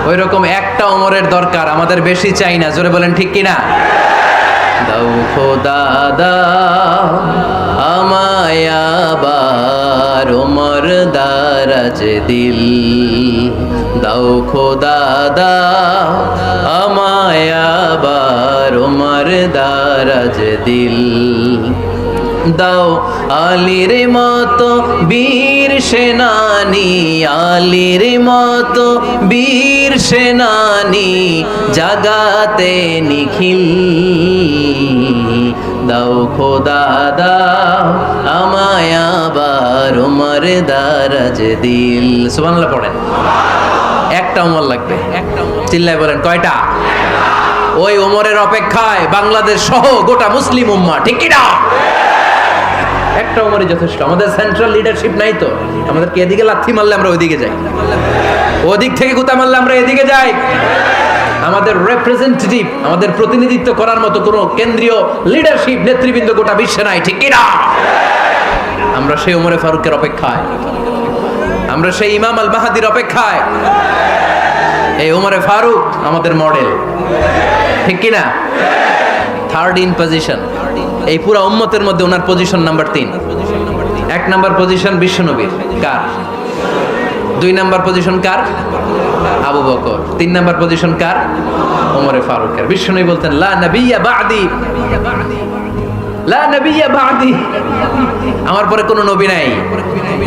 ওই রকম একটা ওমরের দরকার, আমাদের বেশি চাই না। জোরে বলেন ঠিক কিনা? দাও খোদা দাও আমায় আবার ওমর দারাজ দিল, দাও খোদা দাও আমায় আবার ওমর দারাজ দিল, দাও আলীর মতো বীর সেনানি, আলীর মতো বীর সেনানি জাগাতে নিখিল, দাও খোদা দাও আমায় আবার ওমর দারাজ দিল। সুবহানাল্লাহ পড়েন। একটা ওমর লাগবে। চিল্লায় বলেন কয়টা? ওই ওমরের অপেক্ষায় বাংলাদেশ সহ গোটা মুসলিম উম্মাহ, ঠিক কি না? একটা ওমরই যথেষ্ট। আমাদের সেন্ট্রাল লিডারশিপ নাই তো, আমাদেরকে এদিকে লাথি মারলে আমরা ওইদিকে যাই, ওদিক থেকে গুতা মারলে আমরা এদিকে যাই। আমাদের রিপ্রেজেন্টেটিভ, আমাদের প্রতিনিধিত্ব করার মতো কোনো কেন্দ্রীয় লিডারশিপ নেতৃবৃন্দ গোটা বিশ্বে নাই, ঠিক কি না? আমরা সেই ওমরে ফারুকের অপেক্ষায়, আমরা সেই ইমাম আল মাহাদির অপেক্ষায়। এই ওমরে ফারুক আমাদের মডেল, ঠিক কি না? থার্ড ইন পজিশন এই পুরো উম্মতের মধ্যে ওনার পজিশন নাম্বার 3। 1 নাম্বার পজিশন বিশ্বনবীর, কার? 2 নাম্বার পজিশন কার? আবু বকর। 3 নাম্বার পজিশন কার? ওমরে ফারুকের। বিশ্বনবী বলতেন লা নবিয়্যা বা'দি, লা নবিয়্যা বা'দি, আমার পরে কোনো নবী নাই।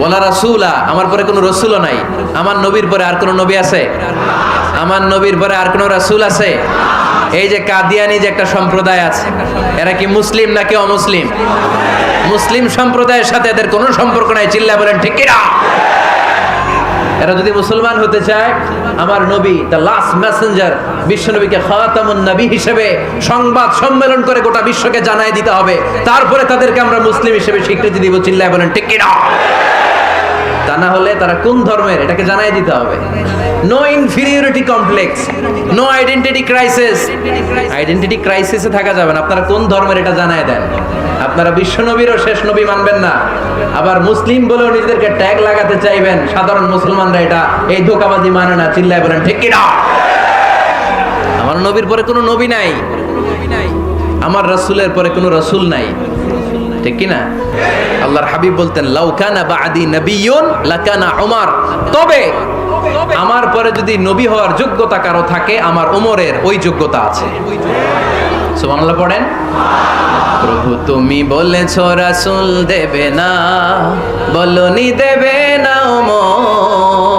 ওয়ালা রাসূলা, আমার পরে কোনো রাসূলও নাই। আমার নবীর পরে আর কোনো নবী আছে? আমার নবীর পরে আর কোনো রাসূল আছে? এই যে কাদিয়ানি যে একটা সম্প্রদায় আছে, এরা কি মুসলিম নাকি অমুসলিম? মুসলিম সম্প্রদায়ের সাথে এদের কোনো সম্পর্ক নাই। চিল্লায় বলেন ঠিক কি না? এরা যদি মুসলমান হতে চায়, আমার নবী দ্য লাস্ট মেসেঞ্জার বিশ্ব নবীকে খাতামুন নবী হিসেবে সংবাদ সম্মেলন করে গোটা বিশ্বকে জানাই দিতে হবে, তারপরে তাদেরকে আমরা মুসলিম হিসেবে স্বীকৃতি দিব। চিল্লায় বলেন ঠিক কি না? তা না হলে তারা কোন ধর্মের এটাকে জানাই দিতে হবে। No inferiority complex, no identity crisis. Identity ক্রাইসিসে থাকা যাবে না। আপনারা কোন ধর্মের এটা জানাই দেন। আপনারা বিশ্ব নবীরও শেষ নবী মানবেন না, আবার মুসলিম বলেও নিজেদেরকে ট্যাগ লাগাতে চাইবেন। সাধারণ মুসলমানরা এটা এই ধোঁকাবাজি মানে না। চিল্লায় বলেন ঠিক কি না? আমার নবীর পরে কোনো নবী নাই, আমার রাসূলের পরে কোনো রাসূল নাই, ঠিক কি না? আল্লাহর হাবিব বলতেন লাউ কানা বা'দি নাবিয়্যুন লাকানা উমর, তবে আমার পরে যদি নবী হওয়ার যোগ্যতা কারো থাকে, আমার ওমরের ওই যোগ্যতা আছে। সুবহানাল্লাহ পড়েন। প্রভু তুমি বলেছো রাসূল দেবে না, বলনি দেবে না ওমর,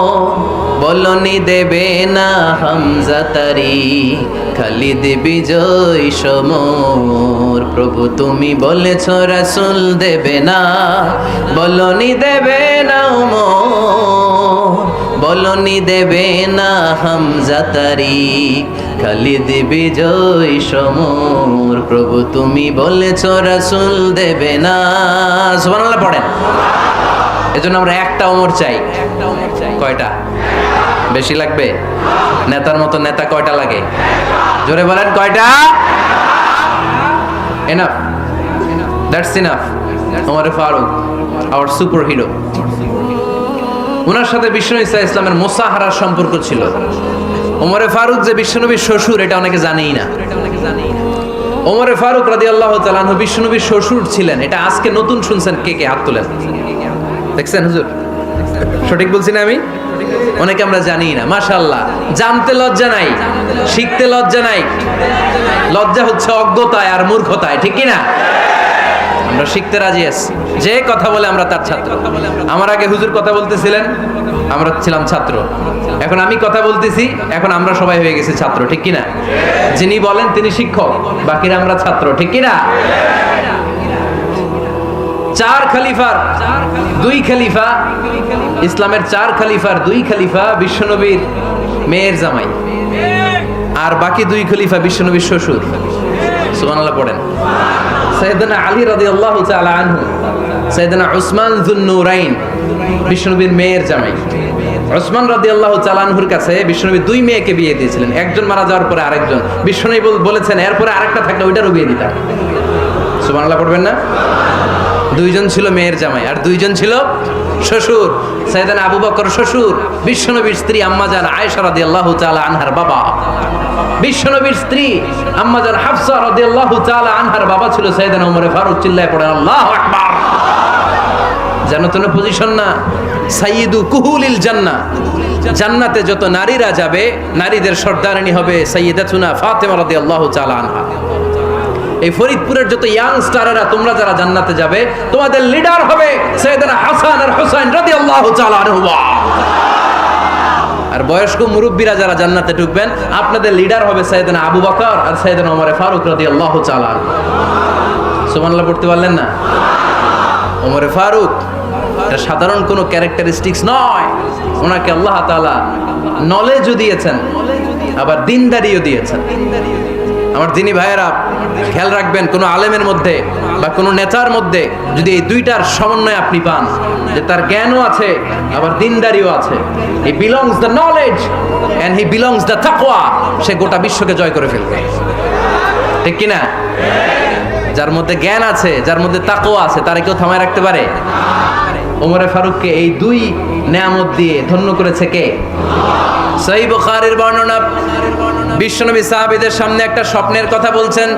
বলনি দেবে না হামজা তারি, খালিদ বিজয় সমর। প্রভু তুমি বলেছ রাসূল দেবে না, বলনি দেবে না ওমর, বলনি দেবে না হামজা তারি, খালিদ বিজয় সমর। প্রভু তুমি বলেছ রাসূল দেবে না। সুবহানাল্লাহ পড়েন। এজন্য আমরা একটা ওমর চাই। কয়টা? বেশি লাগবে? নেতার মতো নেতা কয়টা লাগে? জোরে বলেন কয়টা? Enough, that's enough. Omar Farooq, our superhero. ওনার সাথে বিশ্বনবী ইসলামের মোসাহারার সম্পর্ক ছিল। ওমরে ফারুক যে বিশ্বনবীর শ্বশুর, এটা অনেকে জানেই না। ওমরে ফারুক রাদিয়াল্লাহু তাআলা আনহু বিশ্বনবীর শ্বশুর ছিলেন। এটা আজকে নতুন শুনছেন। কে কে হাত তোলেন? দেখছেন হুজুর? সঠিক বলছি না আমি? অনেকে আমরা জানি না। মাশাআল্লাহ, জানতে লজ্জা নাই, শিখতে লজ্জা নাই। লজ্জা হচ্ছে অজ্ঞতায় আর মূর্খতায়, ঠিক কি না? আমরা শিখতে রাজি আছি। যে কথা বলে আমরা তার ছাত্র। আমার আগে হুজুর কথা বলতেছিলেন, আমরা ছিলাম ছাত্র। এখন আমি কথা বলতেছি, এখন আমরা সবাই হয়ে গেছি ছাত্র, ঠিক কি না? যিনি বলেন তিনি শিক্ষক, বাকিরা আমরা ছাত্র, ঠিক কি না? চার খলিফার দুই খলিফা, ইসলামের চার খলিফার দুই খলিফা বিশ্বনবীর মেয়ের জামাই, আর বাকি দুই খলিফা বিশ্বনবীর শ্বশুর। সুবহানাল্লাহ পড়েন। সাইয়েদনা আলী রাদিয়াল্লাহু তাআলা আনহু, সাইয়েদনা উসমান যুন-নূরাইন বিশ্বনবীর মেয়ের জামাই। উসমান রাদিয়াল্লাহু তাআলা আনহুর কাছে বিশ্বনবী দুই মেয়েকে বিয়ে দিয়েছিলেন। একজন মারা যাওয়ার পরে আরেকজন। বিশ্বনবী বলেছেন এরপরে আরেকটা থাকলে ওইটারও বিয়ে দিতাম। সুবহানাল্লাহ পড়বেন না? দুইজন ছিল মেয়ের জামাই আর দুইজন ছিল শ্বশুর। সাইয়েদনা আবু বকর শ্বশুর, বিশ্বনবীর স্ত্রী আম্মাজান আয়েশা রাদিয়াল্লাহু তাআলা আনহার বাবা। বিশ্বনবীর স্ত্রী আম্মাজান হাফসা রাদিয়াল্লাহু তাআলা আনহার বাবা ছিল সাইয়েদনা ওমর ফারুক। চিল্লায় পড়েন আল্লাহু আকবার। জানো তো না পজিশন না? সাইয়্যিদু কুহুলিল জান্নাহ। জান্নাতে যত নারীরা যাবে, নারীদের সর্দারিনী হবে সাইয়্যিদাতুনা ফাতেমা রাদিয়াল্লাহু তাআলা আনহা। এই ফরিদপুরের যত ইয়াং স্টারেরা তোমরা যারা জান্নাতে যাবে, তোমাদের লিডার হবে সাইয়েদনা হাসান আর হুসাইন রাদিয়াল্লাহু তাআলা আনহুমা। আর বয়স্ক মুরব্বীরা যারা জান্নাতে ঢুকবেন, আপনাদের লিডার হবে সাইয়েদনা আবু বকর আর সাইয়েদনা ওমর ফারুক রাদিয়াল্লাহু তাআলা আনহু। সুবহানাল্লাহ পড়তে পারলেন না? ওমর ফারুক এটা সাধারণ কোনো ক্যারেক্টারিস্টিক্স নয়। ওনাকে আল্লাহ তাআলা নলেজও দিয়েছেন, আবার দিনদারিও দিয়েছেন। আমার দিনী ভাইয়েরা খেয়াল রাখবেন, কোনো আলেমের মধ্যে বা কোনো নেতার মধ্যে যদি এই দুইটার সমন্বয় আপনি পান, যে তার জ্ঞানও আছে আবার দিনদারিও আছে, he belongs the knowledge and he belongs the তাকওয়া, সে গোটা বিশ্বকে জয় করে ফেলবে, ঠিক কি না? যার মধ্যে জ্ঞান আছে, যার মধ্যে তাকওয়া আছে, তারে কেউ থামায় রাখতে পারে? ওমরে ফারুককে এই দুই নেয়ামত দিয়ে ধন্য করেছে কে? সহিহ বুখারীর বর্ণনা। বিশ্বনবী সাহাবীদের সামনে একটা স্বপ্নের কথা বলছেন।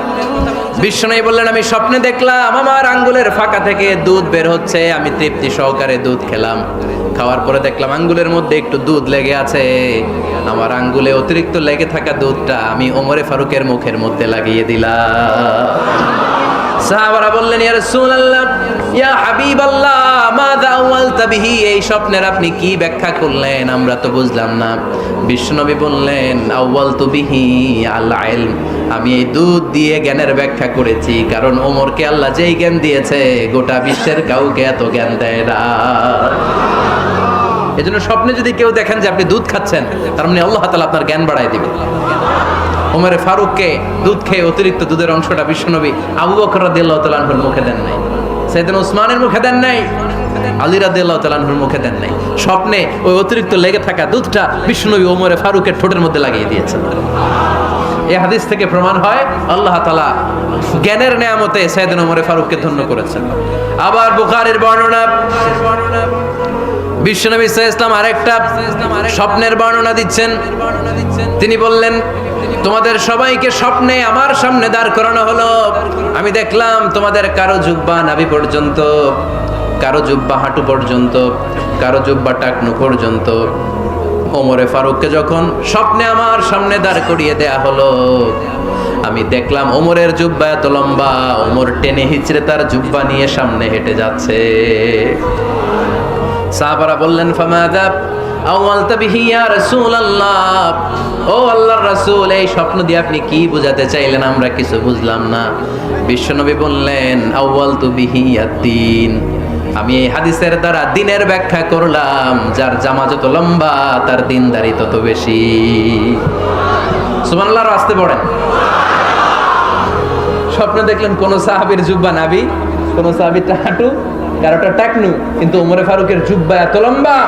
বিশ্বনবী বললেন, আমি স্বপ্নে দেখলাম আমার আঙ্গুলের ফাঁকা থেকে দুধ বের হচ্ছে। আমি তৃপ্তি সহকারে দুধ খেলাম। খাওয়ার পরে দেখলাম আঙ্গুলের মধ্যে একটু দুধ লেগে আছে। আমার আঙ্গুলে অতিরিক্ত লেগে থাকা দুধটা আমি ওমরে ফারুকের মুখের মধ্যে লাগিয়ে দিলাম। সাহাবারা বললেন, ইয়া রাসূলুল্লাহ, ইয়া হাবিবাল্লাহ, মাযা আওয়ালতা বিহি, এই স্বপ্নের আপনি কি ব্যাখ্যা করলেন? আমরা তো বুঝলাম না। বিশ্বনবী বললেন, আওয়ালতু বিহি আল ইলম, আমি এই দুধ দিয়ে জ্ঞানের ব্যাখ্যা করেছি, কারণ ওমরকে আল্লাহ যেই জ্ঞান দিয়েছে গোটা বিশ্বের কাউকে এত জ্ঞান দেয় না। এজন্য স্বপ্নে যদি কেউ দেখেন যে আপনি দুধ খাচ্ছেন, তার মানে আল্লাহ তাআলা আপনার জ্ঞান বাড়ায় দিবে। ওমরে ফারুককে দুধ খেয়ে অতিরিক্ত দুধের অংশটা বিশ্বনবী আবু বকর রাদিয়াল্লাহু তাআলা আনহুর মুখে দেন নাই, সাইয়েদনা উসমানের মুখে দেন নাই, আলী রাদিয়াল্লাহু তাআলা আনহুর মুখে দেন নাই। স্বপ্নে ওই অতিরিক্ত লেগে থাকা দুধটা বিশ্বনবী ওমরে ফারুকের ঠোঁটের মধ্যে লাগিয়ে দিয়েছেন। এই হাদিস থেকে প্রমাণ হয় আল্লাহ তাআলা জ্ঞানের নেয়ামতে সাইয়েদনা ওমরে ফারুককে ধন্য করেছেন। আবার বুখারীর বর্ণনা, বিশ্বনবী সাল্লাল্লাহু আলাইহি ওয়াসাল্লাম আরেকটা স্বপ্নের বর্ণনা দিচ্ছেন। তিনি বললেন, তোমাদের সবাইকে স্বপ্নে আমার সামনে দাঁড় করানো হলো। আমি দেখলাম তোমাদের কারো জুব্বা নাভি পর্যন্ত, কারো জুব্বা হাঁটু পর্যন্ত, কারো জুব্বা টাকনু পর্যন্ত। ওমরে ফারুককে যখন স্বপ্নে আমার সামনে দাঁড় করিয়ে দেয়া হলো, আমি দেখলাম ওমরের জুব্বা এত লম্বা, ওমর টেনে হিচড়ে তার জুব্বা নিয়ে সামনে হেঁটে যাচ্ছে। সাহাবারা বললেন ফামাযা আওয়ালতা বিহি ইয়া রাসূলুল্লাহ, ও আল্লাহর রাসূল এই স্বপ্ন দিয়ে আপনি কি বোঝাতে চাইলেন, আমরা কিছু বুঝলাম না। বিশ্বনবী বললেন আওয়ালতু বিহি আদ-দ্বীন, আমি এই হাদিসের দ্বারা দিনের ব্যাখ্যা করলাম, যার জামা যত লম্বা তার দিনদারি তত বেশি। সুবহানাল্লাহ, আসতে পড়েন। স্বপ্ন দেখলেন কোন সাহাবীর জুব্বা নাবি, কোন সাহাবীর হাঁটু, কারোটা টাকনু, কিন্তু ওমরে ফারুকের জুব্বা এত লম্বা,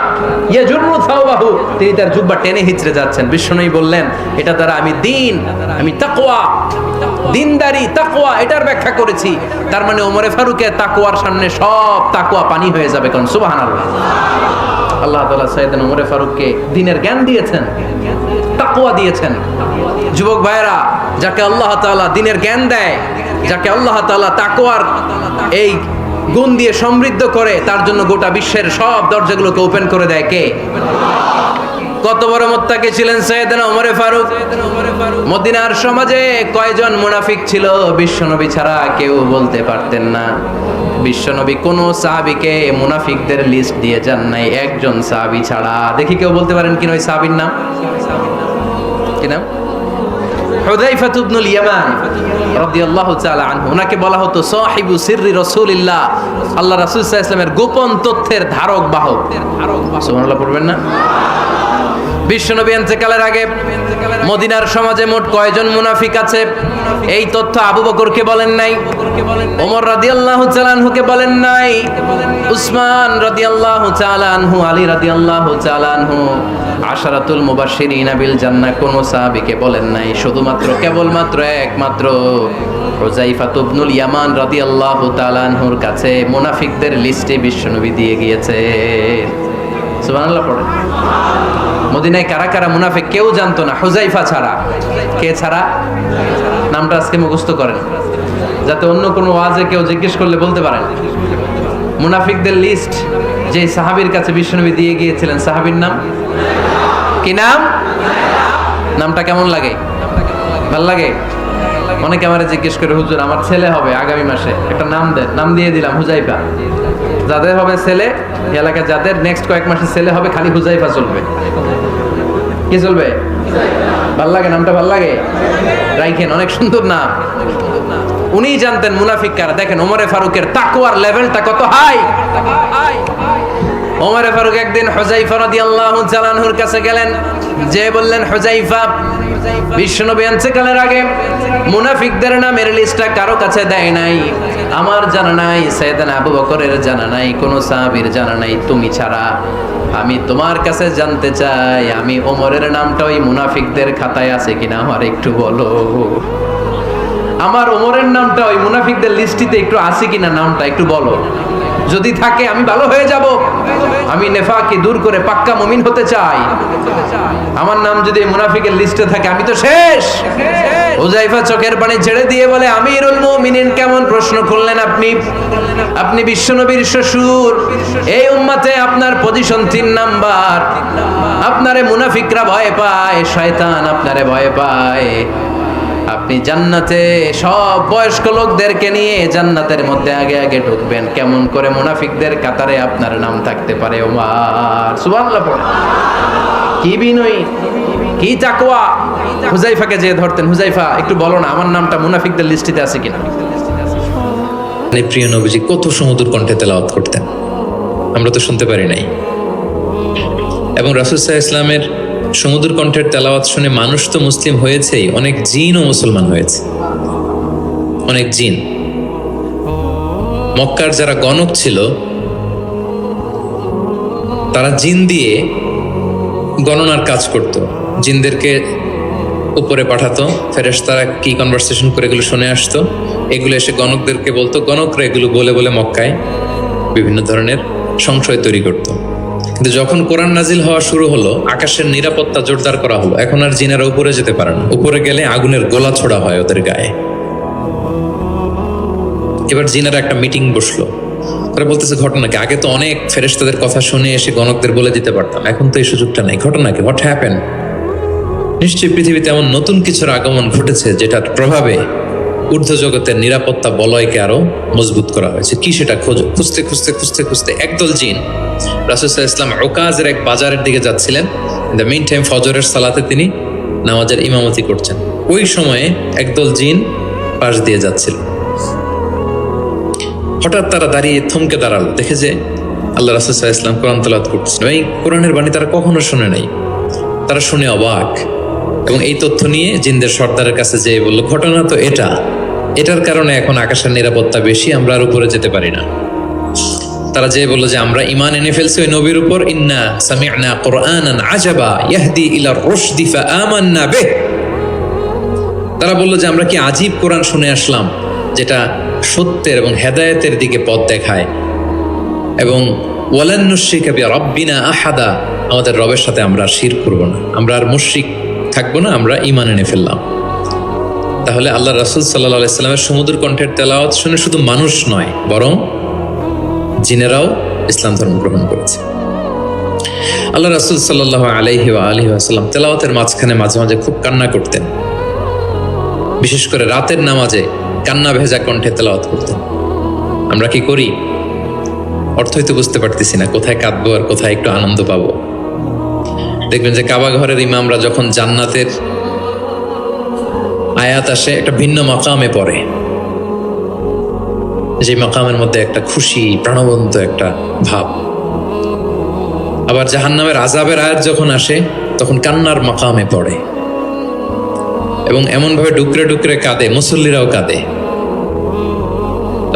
ইয়াজুরু সাওবাহু, তিনি তার জুব্বা টেনে হিচড়ে যাচ্ছেন। বিশ্বনবী বললেন এটা দ্বারা আমি দিন, আমি তাকওয়া, দিনদারি তাকওয়া এটার ব্যাখ্যা করেছি। তার মানে ওমরে ফারুকের তাকওয়ার সামনে সব তাকওয়া পানি হয়ে যাবে। কোন সুবহানাল্লাহ। আল্লাহ তাআলা সাইয়েদনা ওমরে ফারুককে দ্বীনের জ্ঞান দিয়েছেন, তাকওয়া দিয়েছেন। যুবক ভাইরা, যাকে আল্লাহ তাআলা দ্বীনের জ্ঞান দেয়, যাকে আল্লাহ তাআলা তাকওয়ার এই গুণ দিয়ে সমৃদ্ধ করে, তার জন্য গোটা বিশ্বের সব দরজাগুলোকে ওপেন করে দেয় কে? কত বড় মুত্তাকি ছিলেন সাইয়েদনা ওমরে ফারুক। মদিনার সমাজে কয়জন মুনাফিক ছিল বিশ্বনবী ছাড়া কেউ বলতে পারতেন না। বিশ্বনবী কোন সাহাবীকে মুনাফিকদের লিস্ট দিয়ে যান নাই, একজন সাহাবী ছাড়া। দেখি কেউ বলতে পারেন কিনা ওই সাহাবীর নাম? কি নাম? হুযায়ফা ইবনুল ইয়ামান রাদিয়াল্লাহু তাআলা আনহু। ওনাকে বলা হতো সাহিবু সিররি রাসূলিল্লাহ, আল্লাহ রাসূল সাল্লাল্লাহু আলাইহি ওয়াসাল্লামের গোপন তথ্যের ধারক বাহক। সুবহানাল্লাহ পড়বেন না? বিশ্বনবী ইন্তেকালের আগে মদিনার সমাজে মোট কয়জন মুনাফিক আছে এই তথ্য আবু বকরকে বলেন নাই, ওমর রাদিয়াল্লাহু তাআলা আনহুকে বলেন নাই, উসমান রাদিয়াল্লাহু তাআলা আনহু, আলী রাদিয়াল্লাহু তাআলা আনহু, আশারাতুল মুবাশশিরিনা বিল জান্নাহ কোন সাহাবীকে বলেন নাই। শুধুমাত্র কেবলমাত্র একমাত্র হুযায়ফা ইবনুল ইয়ামান রাদিয়াল্লাহু তাআলা আনহুর কাছে মুনাফিকদের লিস্টে বিশ্বনবী দিয়ে গিয়েছে। সুবহানাল্লাহ পড়েন। মদিনায় কারা কারা মুনাফিক কেউ জানতো না হুযায়ফা ছাড়া। কে ছাড়া? নামটা আজকে মুখস্থ করেন, যাতে অন্য কোনো ওয়াজে কেউ জিজ্ঞেস করলে বলতে পারেন। মুনাফিকদের লিস্ট যে সাহাবীর কাছে বিশ্বনবী দিয়ে গিয়েছিলেন, সাহাবীর নাম কি? নাম? নামটা কেমন লাগে? ভাল লাগে? অনেকে আমারে জিজ্ঞেস করে, হুজুর আমার ছেলে হবে আগামী মাসে, একটা নাম দেন। নাম দিয়ে দিলাম হুযায়ফা। যাদের হবে ছেলে, এলাকায় যাদের নেক্সট কয়েক মাসে ছেলে হবে, খালি হুযায়ফা চলবে। কি চলবে? ভাল লাগে? নামটা ভাল লাগে? রাইখেন, অনেক সুন্দর নাম। উনিই জানতেন মুনাফিক কারা। দেখেন ওমরে ফারুকের তাকওয়ার লেভেলটা কত হাই। ওমরে ফারুক একদিন হুযায়ফা রাদিয়াল্লাহু তাআলা আনহুর কাছে গেলেন, যে বললেন হুযায়ফা, বিশ্বনবী ইন্তেকালের আগে মুনাফিকদের নামের লিস্টটা কারো কাছে দেয় নাই, আমার জানা নাই, সাইয়েদনা আবু বকরের জানা নাই, কোন সাহাবীর জানা নাই, তুমি ছাড়া। আমি তোমার কাছে জানতে চাই, আমি ওমরের নামটা ওই মুনাফিকদের খাতায় আছে কিনা আমার একটু বলো। আমার ওমরের নামটা ওই মুনাফিকদের লিস্টিতে একটু আছে কিনা, নামটা একটু বলো। যদি থাকে আমি ভালো হয়ে যাব। আমি নেফাককে দূর করে পাক্কা মুমিন হতে চাই। আমার নাম যদি মুনাফিকের লিস্টে থাকে আমি তো শেষ। হুযায়ফা চোখের পানি ছেড়ে দিয়ে বলে, আমিরুল মুমিনিন, কেমন প্রশ্ন করলেন আপনি? আপনি বিশ্বনবীর শ্বশুর, এই উম্মতে আপনার পজিশন 3 নাম্বার। আপনারে মুনাফিকরা ভয় পায়, শয়তান আপনারে ভয় পায়। আপনি জান্নাতে সব বয়স্ক লোকদেরকে নিয়ে জান্নাতের মধ্যে আগে আগে ঢুকবেন, কেমন করে মুনাফিকদের কাতারে আপনার নাম থাকতে পারে ওমর? সুবহানাল্লাহ পড়ে। কি বিনয়ী, কি তাকওয়া। হুযায়ফাকে যে ধরতেন, হুযায়ফা একটু বলো না আমার নামটা মুনাফিকদের লিস্টিতে আছে কিনা। প্রিয় নবীজি কত সুমধুর কণ্ঠে তেলাওয়াত করতেন, আমরা তো শুনতে পারি নাই। এবং রাসূল সাল্লাল্লাহু আলাইহি ওয়াসাল্লামের সুমধুর কণ্ঠের তেলাওয়াত শুনে মানুষ তো মুসলিম হয়েছেই, অনেক জিনও মুসলমান হয়েছে। অনেক জিন, মক্কার যারা গণক ছিল তারা জিন দিয়ে গণনার কাজ করত। জিনদেরকে উপরে পাঠাতো, ফেরেশতারা কি কনভারসেশন করে এগুলো শুনে আসতো, এগুলো এসে গণকদেরকে বলতো, গণকরা এগুলো বলে বলে মক্কায় বিভিন্ন ধরনের সংশয় তৈরি করতো। কিন্তু যখন কোরআন নাজিল হওয়া শুরু হলো, আকাশের নিরাপত্তা জোরদার করা হলো, এখন আর জিনেরা উপরে যেতে পারে না। উপরে গেলে আগুনের গোলা ছোড়া হয় ওদের গায়ে। এবার জিনেরা একটা মিটিং বসলো, তারা বলতেছে ঘটনা কি? আগে তো অনেক ফেরেশতাদের কথা শুনে এসে গণকদের বলে দিতে পারতাম, এখন তো এই সুযোগটা নেই। ঘটনা কি? What happen? নিশ্চয়ই পৃথিবীতে এমন নতুন কিছুর আগমন ঘটেছে যেটার প্রভাবে ঊর্ধ্ব জগতের নিরাপত্তা বলয়কে আরো মজবুত করা হয়েছে। কি সেটা? খোঁজো। খুঁজতে খুঁজতে খুঁজতে খুঁজতে একদল জিন রাসূল সাল্লাল্লাহু আলাইহি ওয়াসাল্লাম উকাজের এক বাজারের দিকে যাচ্ছিলেন। ইন দ্য মিন টাইম ফজরের সালাতে তিনি নামাজের ইমামতি করছেন। ওই সময়ে একদল জিন পাশ দিয়ে যাচ্ছিল। হঠাৎ তারা দাঁড়িয়ে থমকে দাঁড়ালো, দেখে যে আল্লাহ রাসূল সাল্লাল্লাহু আলাইহি ওয়াসাল্লাম কোরআন তেলাওয়াত করতেছেন। এই কোরআনের বাণী তারা কখনো শুনে নাই। তারা শুনে অবাক, এবং এই তথ্য নিয়ে জিনদের সর্দারের কাছে যেয়ে বলল, ঘটনা তো এটার কারণে এখন আকাশের নিরাপত্তা বেশি, আমরা আর উপরে যেতে পারি না। তারা যেয়ে বলল যে আমরা ঈমান এনে ফেলছি ওই নবীর উপর, ইন্না সামি'না কুরআনান আজাবা ইয়াহদি ইলা রুশদি ফাআমান্না বিহ। তারা বলল যে আমরা কি আজীব কোরআন শুনে আসলাম, যেটা সত্যের এবং হেদায়েতের দিকে পথ দেখায়, এবং ওয়ালান নুশরিকা বিরাব্বিনা আহাদা, আমাদের রবের সাথে আমরা আর শিরক করব না, আমরা আর মুশরিক থাকবো না, আমরা ঈমান এনে ফেললাম। তাহলে আল্লাহ রাসূল সাল্লাল্লাহু আলাইহি সাল্লামের সুমধুর কণ্ঠের তেলাওয়াত শুনে শুধু মানুষ নয়, বরং জিনেরাও ইসলাম ধর্ম গ্রহণ করেছে। আল্লাহ রাসূল সাল্লাল্লাহু আলাইহি ওয়াসাল্লাম তেলাওয়াতের মাঝখানে মাঝে মাঝে খুব কান্না করতেন। বিশেষ করে রাতের নামাজে কান্না ভেজা কণ্ঠে তেলাওয়াত করতেন। আমরা কি করি? অর্থই তো বুঝতে পারতেছি না, কোথায় কাঁদবো আর কোথায় একটু আনন্দ পাবো। দেখবেন যে কাবা ঘরের ইমামরা যখন জান্নাতের আয়াত আসে, একটা ভিন্ন মাকামে পড়ে, যে মাকামের মধ্যে একটা খুশি প্রাণবন্ত একটা ভাব। আবার জাহান্নামের আযাবের আয়াত যখন আসে, তখন কান্নার মাকামে পড়ে, এবং এমনভাবে ডুকরে ডুকরে কাঁদে, মুসল্লিরাও কাঁদে।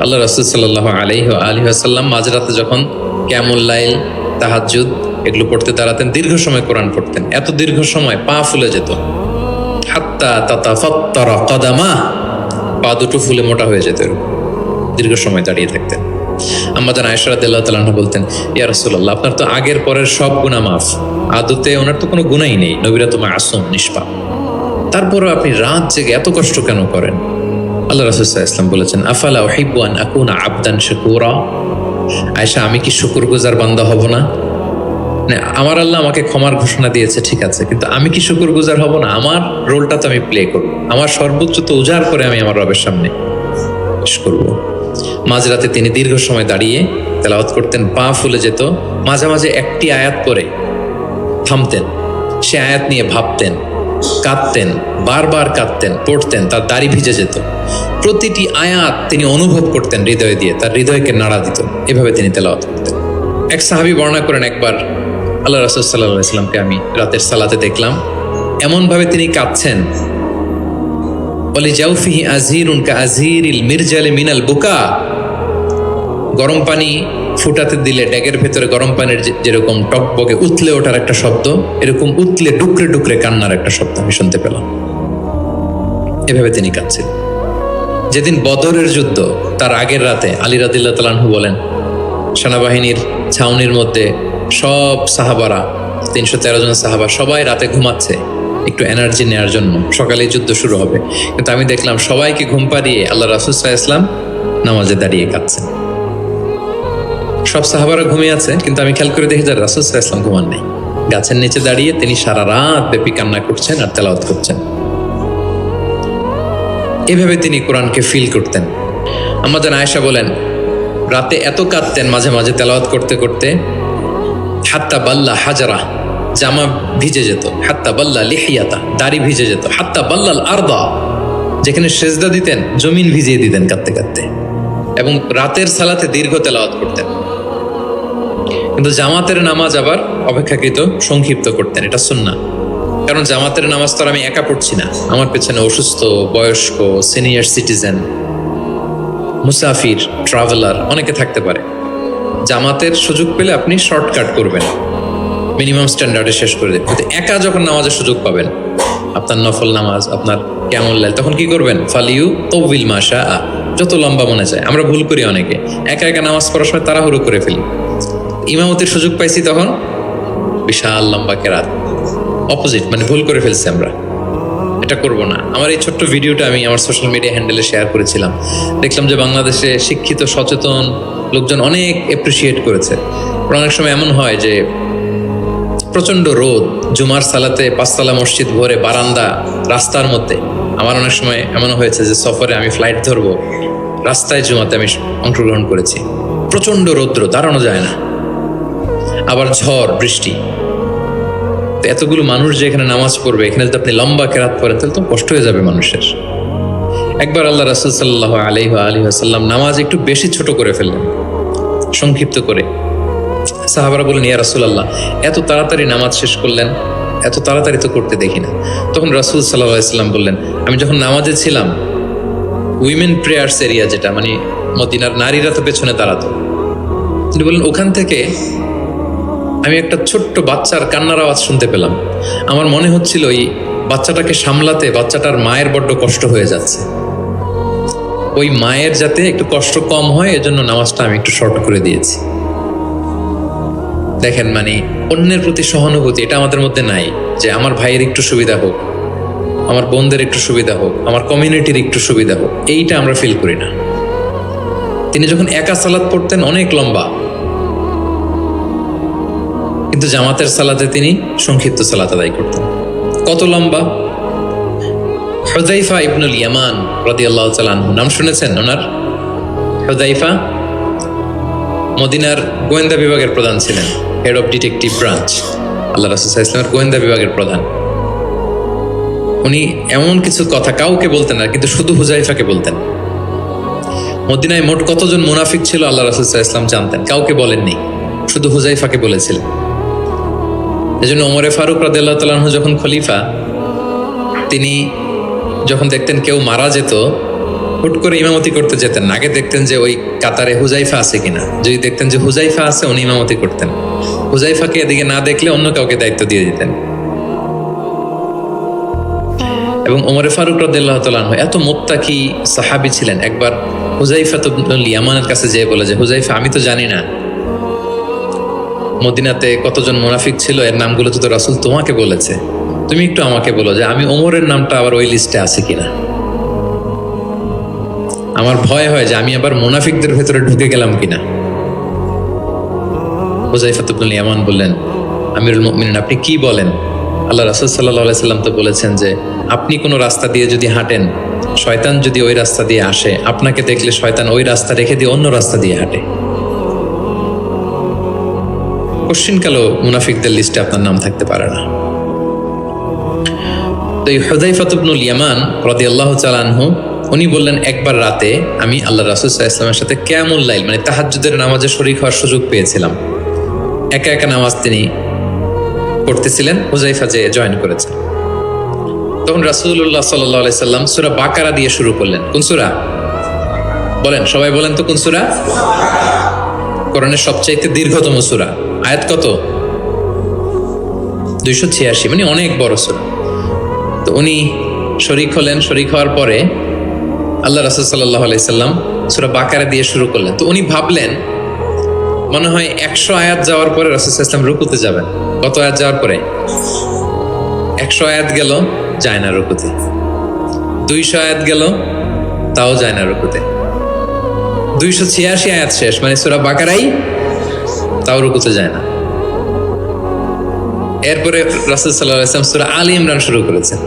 আল্লাহ রাসূল সাল্লাল্লাহু আলাইহি ওয়াসাল্লাম মাঝরাতে যখন কিয়ামুল লাইল, তাহাজ্জুদ এগুলো পড়তে দাঁড়াতেন, দীর্ঘ সময় কোরআন পড়তেন। এত দীর্ঘ সময় পা ফুলে যেত, হাত্তা তাতাফাত্তারা কদামা, পা দুটো ফুলে মোটা হয়ে যেত। দীর্ঘ সময় দাঁড়িয়ে থাকতেন। আম্মা জান আয়েশা রাদিয়াল্লাহু তাআলা আনহা বলতেন, ইয়া রাসূলুল্লাহ, আপনার তো আগের পরের সব গুনাহ মাফ, আদতে ওনার তো কোনো গুনাহই নেই, নবীরা তো মাসুম নিষ্পাপ, তারপরেও আপনি রাত জেগে এত কষ্ট কেন করেন? আল্লাহ রাসূল সাল্লাল্লাহু আলাইহি ওয়াসাল্লাম বলেছেন, আফালা উহিব্বু আন আকুনা আবদান শাকুরা। আয়েশা, আমি কি শুকরগুজার বান্দা হব না? আমার আল্লাহ আমাকে ক্ষমার ঘোষণা দিয়েছে, ঠিক আছে, কিন্তু আমি কি শুকরগুজার হব না? আমার রোলটা তো আমি প্লে করব, আমার সর্বোচ্চ তো উজাড় করে আমি আমার রবের সামনে পেশ করব। মাঝরাতে তিনি দীর্ঘ সময় দাঁড়িয়ে তেলাওয়াত করতেন, পা ফুলে যেত। মাঝে মাঝে একটি আয়াত পড়ে থামতেন, সে আয়াত নিয়ে ভাবতেন, কাঁদতেন, বারবার কাঁদতেন, পড়তেন, তার দাড়ি ভিজে যেত। প্রতিটি আয়াত তিনি অনুভব করতেন হৃদয় দিয়ে, তার হৃদয়কে নাড়া দিত। এভাবে তিনি তেলাওয়াত করতেন। এক সাহাবী বর্ণনা করেন, একবার আল্লাহ রাসূল সাল্লাল্লাহু আলাইহি ওয়াসাল্লামকে আমি রাতের সালাতে দেখলাম, এমনভাবে তিনি কাঁদছেন, ওয়ালি জাওফিহি আজিরুন কাআজিরিল মিরজালি মিনাল বুকা। গরম পানি ফুটাতে দিলে ড্যাগের ভেতরে গরম পানির যেরকম টকবকে উতলে ওঠার একটা শব্দ, এরকম উতলে ডুকরে ডুকরে কান্নার একটা শব্দ আমি শুনতে পেলাম। এভাবে তিনি কাঁদছেন। যেদিন বদরের যুদ্ধ, তার আগের রাতে আলী রাদিয়াল্লাহু তাআলা আনহু বলেন, সেনাবাহিনীর ছাউনির মধ্যে সব সাহাবারা, 313 জন সাহাবা, সবাই রাতে ঘুমাচ্ছে একটু এনার্জি নেওয়ার জন্য, সকালে যুদ্ধ শুরু হবে। কিন্তু আমি দেখলাম সবাইকে ঘুম পাড়িয়ে আল্লাহ রাসূল সাল্লাল্লাহু আলাইহি ওয়াসাল্লাম নামাজে দাঁড়িয়ে কাঁদছেন। সব সাহাবারা ঘুমিয়ে আছে, কিন্তু আমি খেয়াল করে দেখি যে রাসূল সাল্লাল্লাহু আলাইহি ওয়াসাল্লাম ঘুমান নেই। গাছের নিচে দাঁড়িয়ে তিনি সারা রাত ব্যাপী কান্না করছেন আর তেলাওয়াত করছেন। এভাবে তিনি কোরআনকে ফিল করতেন। আমাদের আয়েশা বলেন, রাতে এত কাঁদতেন মাঝে মাঝে তেলাওয়াত করতে করতে, হাত্তা বাল্লা হাজারা, জামা ভিজে যেত, হাত্তা বাল্লা লিহিয়াতা, দাড়ি ভিজে যেত, হাত্তা বাল্লাল আরদা, যেখানে সেজদা দিতেন জমিন ভিজিয়ে দিতেন কাঁদতে কাঁদতে। এবং রাতের সালাতে দীর্ঘ তেলাওয়াত করতেন। কিন্তু জামাতের নামাজ আবার অপেক্ষাকৃত সংক্ষিপ্ত করতেন, এটা সুন্নাহ। কারণ জামাতের নামাজ তো আর আমি একা পড়ছি না, আমার পেছনে অসুস্থ, বয়স্ক, সিনিয়র সিটিজেন, মুসাফির, ট্রাভেলার অনেকে থাকতে পারে। জামাতের সুযোগ পেলে আপনি শর্টকাট করবেন, মিনিমাম স্ট্যান্ডার্ডে শেষ করে দেবেন। কিন্তু একা যখন নামাজের সুযোগ পাবেন, আপনার নফল নামাজ, আপনার কিয়ামুল লাইল, তখন কি করবেন? ফালিউ তাওবিল মাশা, যত লম্বা মনে চায়। আমরা ভুল করি অনেকে, একা একা নামাজ পড়ার সময় তাড়াহুড়ো করে ফেলি। ইমামতির সুযোগ পাইছি তখন বিশাল লম্বা কেরাত, অপোজিট, মানে ভুল করে ফেলছি আমরা। এটা করব না। আমার এই ছোট্ট ভিডিওটা আমি আমার সোশ্যাল মিডিয়া হ্যান্ডেলে শেয়ার করেছিলাম। দেখলাম যে বাংলাদেশে শিক্ষিত সচেতন লোকজন অনেক অ্যাপ্রিসিয়েট করেছে। অনেক সময় এমন হয় যে প্রচণ্ড রোদ, জুমার সালাতে 5 তলা মসজিদ ভরে, বারান্দা, রাস্তার মধ্যে। আমার অনেক সময় এমন হয়েছে যে সফরে আমি ফ্লাইট ধরবো, রাস্তায় জুমাতে আমি অংশগ্রহণ করেছি। প্রচণ্ড রৌদ্র, দাঁড়ানো যায় না। আবার ঝড় বৃষ্টি। তো এতগুলো মানুষ যে এখানে নামাজ পড়বে, এখানে যদি আপনি লম্বা কেরাত পড়েন তাহলে তো কষ্ট হয়ে যাবে মানুষের। একবার আল্লাহ রাসূল সাল্লাল্লাহু আলাইহি ওয়াসাল্লাম নামাজ একটু বেশি ছোট করে ফেললেন, সংক্ষিপ্ত করে। সাহাবারা বললেন, ইয়া রাসূলুল্লাহ, এত তাড়াতাড়ি নামাজ শেষ করলেন, এত তাড়াতাড়ি তো করতে দেখি না। তখন রাসূল সাল্লাল্লাহু আলাইহি ওয়াসাল্লাম বললেন, আমি যখন নামাজে ছিলাম, উইমেন প্রেয়ার্স এরিয়া, যেটা মানে মদিনার নারীরা তো পেছনে দাঁড়াতো, তিনি বললেন ওখান থেকে আমি একটা ছোট্ট বাচ্চার কান্নার আওয়াজ শুনতে পেলাম। আমার মনে হচ্ছিল এই বাচ্চাটাকে সামলাতে বাচ্চাটার মায়ের বড্ড কষ্ট হয়ে যাচ্ছে, ওই মায়ের যাতে একটু কষ্ট কম হয় এজন্য নামাজটা আমি একটু শর্ট করে দিয়েছি। দেখেন, মানে অন্যের প্রতি সহানুভূতি এটা আমাদের মধ্যে নাই, যে আমার ভাইয়ের একটু সুবিধা হোক, আমার বোনদের একটু সুবিধা হোক, আমার কমিউনিটির একটু সুবিধা হোক, এইটা আমরা ফিল করি না। তিনি যখন একা সালাত পড়তেন অনেক লম্বা, কিন্তু জামাতের সালাতে তিনি সংক্ষিপ্ত সালাত আদায় করতেন। কত লম্বা? হুযায়ফা ইবনুল ইয়ামান রাদিয়াল্লাহু তাআলা আনহু, নাম শুনেছেন ওনার? হুযায়ফা মদিনার গোয়েন্দা বিভাগের প্রধান ছিলেন, হেড অফ ডিটেকটিভ ব্রাঞ্চ, আল্লাহ রাসূল সাল্লাল্লাহু আলাইহি ওয়াসাল্লামের গোয়েন্দা বিভাগের প্রধান। উনি এমন কিছু কথা কাউকে বলতেন না, কিন্তু শুধু হুযায়ফাকে বলতেন। মদিনায় মোট কতজন মুনাফিক ছিল আল্লাহ রাসূল সাল্লাল্লাহু আলাইহি ওয়াসাল্লাম জানতেন, কাউকে বলেননি, শুধু হুযায়ফাকে বলেছিলেন। এজন্য ওমরে ফারুক রাদিয়াল্লাহু তাআলা আনহু যখন খলিফা, তিনি যখন দেখতেন কেউ মারা যেত, হুট করে ইমামতি করতে যেতেন না, আগে দেখতেন যে ওই কাতারে হুযায়ফা আছে কিনা। যদি দেখতেন যে হুযায়ফা আছে, উনি ইমামতি করতেন। হুযায়ফাকে এদিকে না দেখলে অন্য কাউকে দায়িত্ব দিয়ে দিতেন। এবং ওমরে ফারুক রাদিয়াল্লাহু তাআলা আনহু এত মুত্তাকি সাহাবী ছিলেন, একবার হুযায়ফা ইবনুল ইয়ামানের কাছে যেয়ে বলে যে, হুযায়ফা, আমি তো জানি না মদিনাতে কতজন মুনাফিক ছিল, এর নামগুলো তো রাসূল তোমাকে বলেছে, তুমি একটু আমাকে বলো যে আমি ওমরের নামটা আবার ওই লিস্টে আছে কিনা। আমার ভয় হয় যে আমি আবার মুনাফিকদের ভেতরে ঢুকে গেলাম কিনা। হুযায়ফা ইবনুল ইয়ামান বললেন, আমিরুল মুমিনিন, আপনি কি বলেন? আল্লাহ রাসূল সাল্লাল্লাহু আলাইহি সাল্লাম তো বলেছেন যে আপনি কোনো রাস্তা দিয়ে যদি হাঁটেন, শয়তান যদি ওই রাস্তা দিয়ে আসে, আপনাকে দেখলে শয়তান ওই রাস্তা রেখে দিয়ে অন্য রাস্তা দিয়ে হাঁটে। কোশ্চিনকালেও মুনাফিকদের লিস্টে আপনার নাম থাকতে পারে না। তো এই হুযায়ফা ইবনুল ইয়ামান রাদিয়াল্লাহু তাআলা আনহু, উনি বললেন, একবার রাতে আমি আল্লাহ রাসূল সাল্লাল্লাহু আলাইহি ওয়াসাল্লামের সাথে কিয়ামুল লাইল মানে তাহাজ্জুদের নামাজে শরীক হওয়ার সুযোগ পেয়েছিলাম। একা একা নামাজ তিনি পড়তেছিলেন, হুযায়ফা যে জয়েন করেছেন। তখন রাসূলুল্লাহ সাল্লাল্লাহু আলাইহি সাল্লাম সূরা বাকারা দিয়ে শুরু করলেন। কোন সূরা? বলেন, সবাই বলেন তো কোন সূরা? কোরআনের সবচাইতে দীর্ঘতম সূরা। আয়াত কত? 286, মানে অনেক বড় সূরা। তো উনি শরীক হলেন, শরীক হওয়ার পরে আল্লাহ রাসূল সাল্লাল্লাহু আলাইহি সাল্লাম সূরা বাকারা দিয়ে শুরু করলেন। তো উনি ভাবলেন মনে হয় 100 আয়াত যাওয়ার পরে রাসূল সাল্লাল্লাহু আলাইহি সাল্লাম রুকুতে যাবেন। কত আয়াত যাওয়ার পরে? 100 আয়াত গেল, যায় না রুকুতে। 200 আয়াত গেল, তাও যায় না রুকুতে। 286 আয়াত শেষ, মানে সূরা বাকারাই, তাও রুকুতে যায় না। এরপরে রাসূল সাল্লাল্লাহু আলাইহি ওয়াসাল্লাম সূরা আলী ইমরান শুরু করেছেন,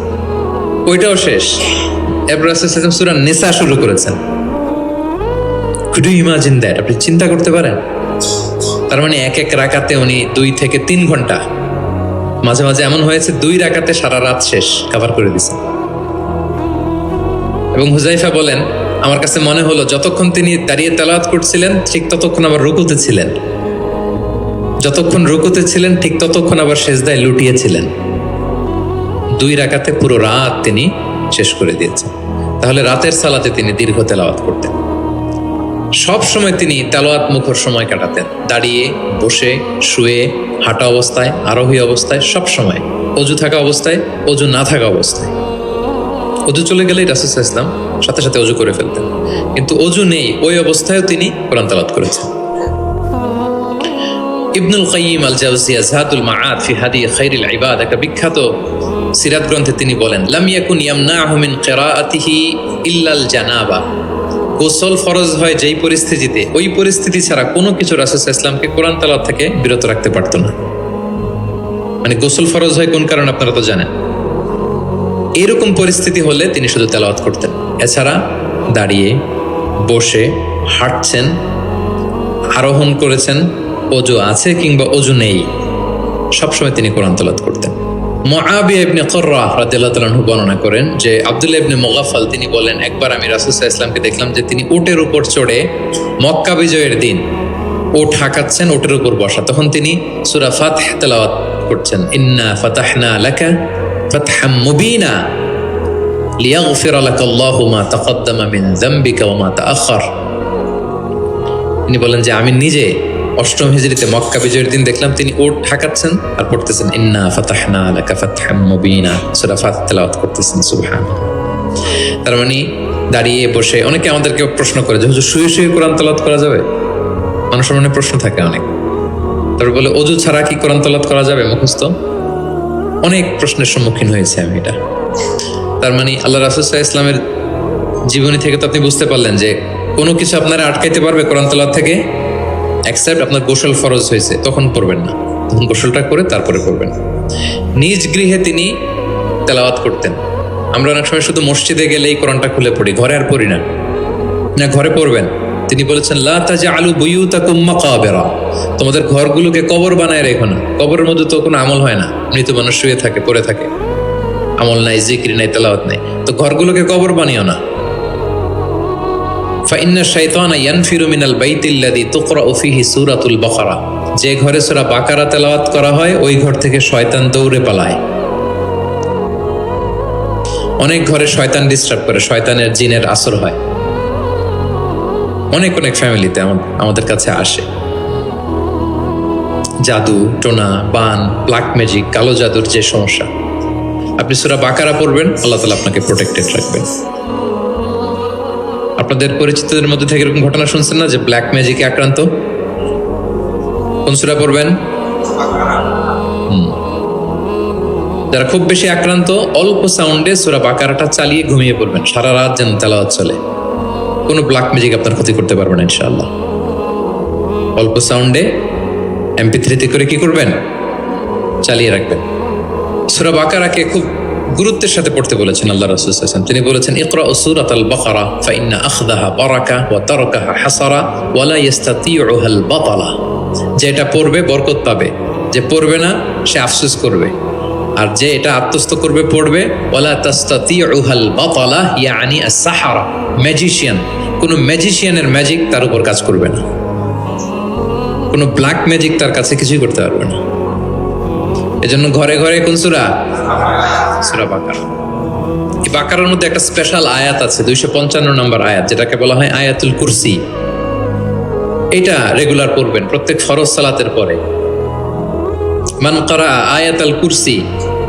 ওইটাও শেষ। এরপর রাসূল সাল্লাল্লাহু আলাইহি ওয়াসাল্লাম সূরা নিসা শুরু করেছেন। Could you imagine that? আপনি চিন্তা করতে পারেন? তার মানে এক এক রাকাতে উনি 2 থেকে 3 ঘন্টা, মাঝে মাঝে এমন হয়েছে 2 রাকাতে সারা রাত শেষ কভার করে দিয়েছেন। এবং হুযায়ফা বলেন, আমার কাছে মনে হলো যতক্ষণ তিনি দাঁড়িয়ে তেলাওয়াত করছিলেন ঠিক ততক্ষণ আবার রুকুতে ছিলেন, যতক্ষণ রুকুতে ছিলেন ঠিক ততক্ষণ আবার সিজদায় লুটিয়েছিলেন। 2 রাকাতে পুরো রাত তিনি শেষ করে দিয়েছেন। তাহলে রাতের সালাতে তিনি দীর্ঘ তেলাওয়াত করতেন। সব সময় তিনি তেলাওয়াত মুখর সময় কাটাতেন, দাঁড়িয়ে, বসে, শুয়ে, হাঁটা অবস্থায়, আরোহী অবস্থায়, সব সময়। অজু থাকা অবস্থায়, অজু না থাকা অবস্থায়। অজু চলে গেলেই রাসূল সাল্লাল্লাহু আলাইহি ওয়াসাল্লাম সাথে সাথে অজু করে ফেলতেন, কিন্তু অজু নেই ওই অবস্থায়ও তিনি কোরআন তেলাওয়াত করেছেন। ইবনুল কাইয়িম আল জাওজিয়া যাতুল মাআদ ফি হাদি খায়রিল ইবাদ, একটা বিখ্যাত সিরাত গ্রন্থে তিনি বলেন, লাম ইয়াকুন ইয়ামনাহু মিন কিরাআতিহি ইল্লাল জানাবা। গোসল ফরজ হয় যেই পরিস্থিতিতে, ওই পরিস্থিতি ছাড়া কোনো কিছু রাসূল সাল্লাল্লাহু আলাইহি ওয়াসাল্লামকে কোরআন তেলাওয়াত থেকে বিরত রাখতে পারতো না। মানে গোসল ফরজ হয় কোন কারণে আপনারা তো জানেন। এরকম পরিস্থিতি হলে তিনি শুধু তেলাওয়াত করতেন। এছাড়া দাঁড়িয়ে, বসে, হাঁটছেন, আরোহণ করেছেন, অজু আছে কিংবা অজু নেই, সবসময় তিনি কোরআন তেলাওয়াত করতেন। মুআবিয়া ইবনে কুররা রাদিয়াল্লাহু তাআলা আনহু বর্ণনা করেন যে আব্দুল্লাহ ইবনে মুগাফফাল তিনি বলেন, একবার আমি রাসূল সাল্লাল্লাহু আলাইহি ওয়াসাল্লামকে দেখলাম যে তিনি উটের উপর চড়ে মক্কা বিজয়ের দিন উট হাঁকাচ্ছেন, উটের উপর বসা। তখন তিনি সূরা ফাতহ তেলাওয়াত করছেন, ইন্না ফাতাহনা লাকা ফাতহাম মুবিনা লিয়াগফিরা লাকাল্লাহু মা তাকদ্দামা মিন যামবিকা ওয়া মা তাআখার। তিনি বলেন যে আমি নিজে অষ্টম হিজরিতে মক্কা বিজয়ের দিন দেখলাম তিনি উট হাঁকাচ্ছেন আর পড়তেছেন ইন্না ফাতাহনা লাকা ফাতহাম মুবিনা, সূরা ফাতহ তেলাওয়াত করতেছেন। সুবহানাল্লাহ। তার মানে দাঁড়িয়ে বসে, অনেকে আমাদেরকে প্রশ্ন করে যে হুজুর শুয়ে শুয়ে কোরআন তেলাওয়াত করা যাবে? মানুষের মনে প্রশ্ন থাকে অনেক। তারপর বলে অজু ছাড়া কি কোরআন তেলাওয়াত করা যাবে মুখস্থ? অনেক প্রশ্নের সম্মুখীন হয়েছে আমি এটা। তার মানে আল্লাহ রাসূল সাল্লাল্লাহু আলাইহি ইসলামের জীবনী থেকে তো আপনি বুঝতে পারলেন যে কোনো কিছু আপনারা আটকাইতে পারবে কোরআন তেলাওয়াত থেকে, এক্সেপ্ট আপনার গোসল ফরজ হয়েছে, তখন পড়বেন না, তখন গোসলটা করে তারপরে পড়বেন। নিজ গৃহে তিনি তেলাওয়াত করতেন। আমরা অনেক সময় শুধু মসজিদে গেলেই কোরআনটা খুলে পড়ি, ঘরে আর পড়ি না। না, ঘরে পড়বেন। তিনি বলেছেন লা তাজআলু বুয়ুতাকুম মাকাবিরা, তোমাদের ঘরগুলোকে কবর বানায় রেখো না। কবরের মধ্যে তো কোনো আমল হয় না, মৃত মানুষ শুয়ে থাকে, পড়ে থাকে, আমল নাই, জিকির নাই, তেলাওয়াত নাই, তো ঘরগুলোকে কবর বানিও না। ফাইন্না শাইতানা ইয়ানফিরু মিনাল বাইতিল্লাযী তুকরাউ ফীহি সূরাতুল বাকারা, যে ঘরে সূরা বাকারা তেলাওয়াত করা হয় ওই ঘর থেকে শয়তান দৌড়ে পালায়। অনেক ঘরে শয়তান ডিস্টার্ব করে, শয়তানের জিনের আসর হয়। অনেক অনেক ফ্যামিলিতে আমাদের কাছে আসে জাদু টোনা, বান, ব্ল্যাক ম্যাজিক, কালো জাদুর যে সমস্যা। আপনি সূরা বাকারা পড়বেন, আল্লাহ তাআলা আপনাকে প্রোটেক্টেড রাখবেন। আপনাদের পরিচিতদের মধ্যে থেকে এরকম ঘটনা শুনছেন না যে ব্ল্যাক ম্যাজিকে আক্রান্ত? কোন সূরা পড়বেন? যারা খুব বেশি আক্রান্ত, অল্প সাউন্ডে সূরা বাকারাটা চালিয়ে ঘুমিয়ে পড়বেন, সারা রাত যেন তেলাওয়াত চলে। কোনো ব্ল্যাক ম্যাজিক আপনার ক্ষতি করতে পারবে না ইনশাআল্লাহ। অল্প সাউন্ডে MP3 করে কি করবেন? চালিয়ে রাখবেন। সূরা বাকারাকে খুব গুরুত্বের সাথে পড়তে বলেছেন আল্লাহ রাসূল সাল্লাল্লাহু আলাইহি ওয়াসাল্লাম। তিনি বলেছেন ইকরা সূরাতাল বাকারা ফাইন্না আখযাহা বারাকা ওয়া তারকাহা হাসারা ওয়া লা ইস্তাতিউহাল বাতালা, যে এটা পড়বে বরকত পাবে, যে পড়বে না সে আফসোস করবে, আর যে এটা আত্মস্থ করবে পড়বে ওয়ালা তাস্তাতিউহাল বাতালা ইয়ানি আস-সাহারা, ম্যাজিশিয়ান, কোনো ম্যাজিশিয়ানের ম্যাজিক তার উপর কাজ করবে না, কোনো ব্ল্যাক ম্যাজিক তার কাছে কিছুই করতে পারবে না। এজন্য ঘরে ঘরে কোন সূরা? সূরা বাকারা। এই বাকারার মধ্যে একটা স্পেশাল আয়াত আছে, 255 নম্বর আয়াত, যেটাকে বলা হয় আয়াতুল কুরসি। এটা রেগুলার পড়বেন প্রত্যেক ফরজ সালাতের পরে। মান ক্বারা আয়াতুল কুরসি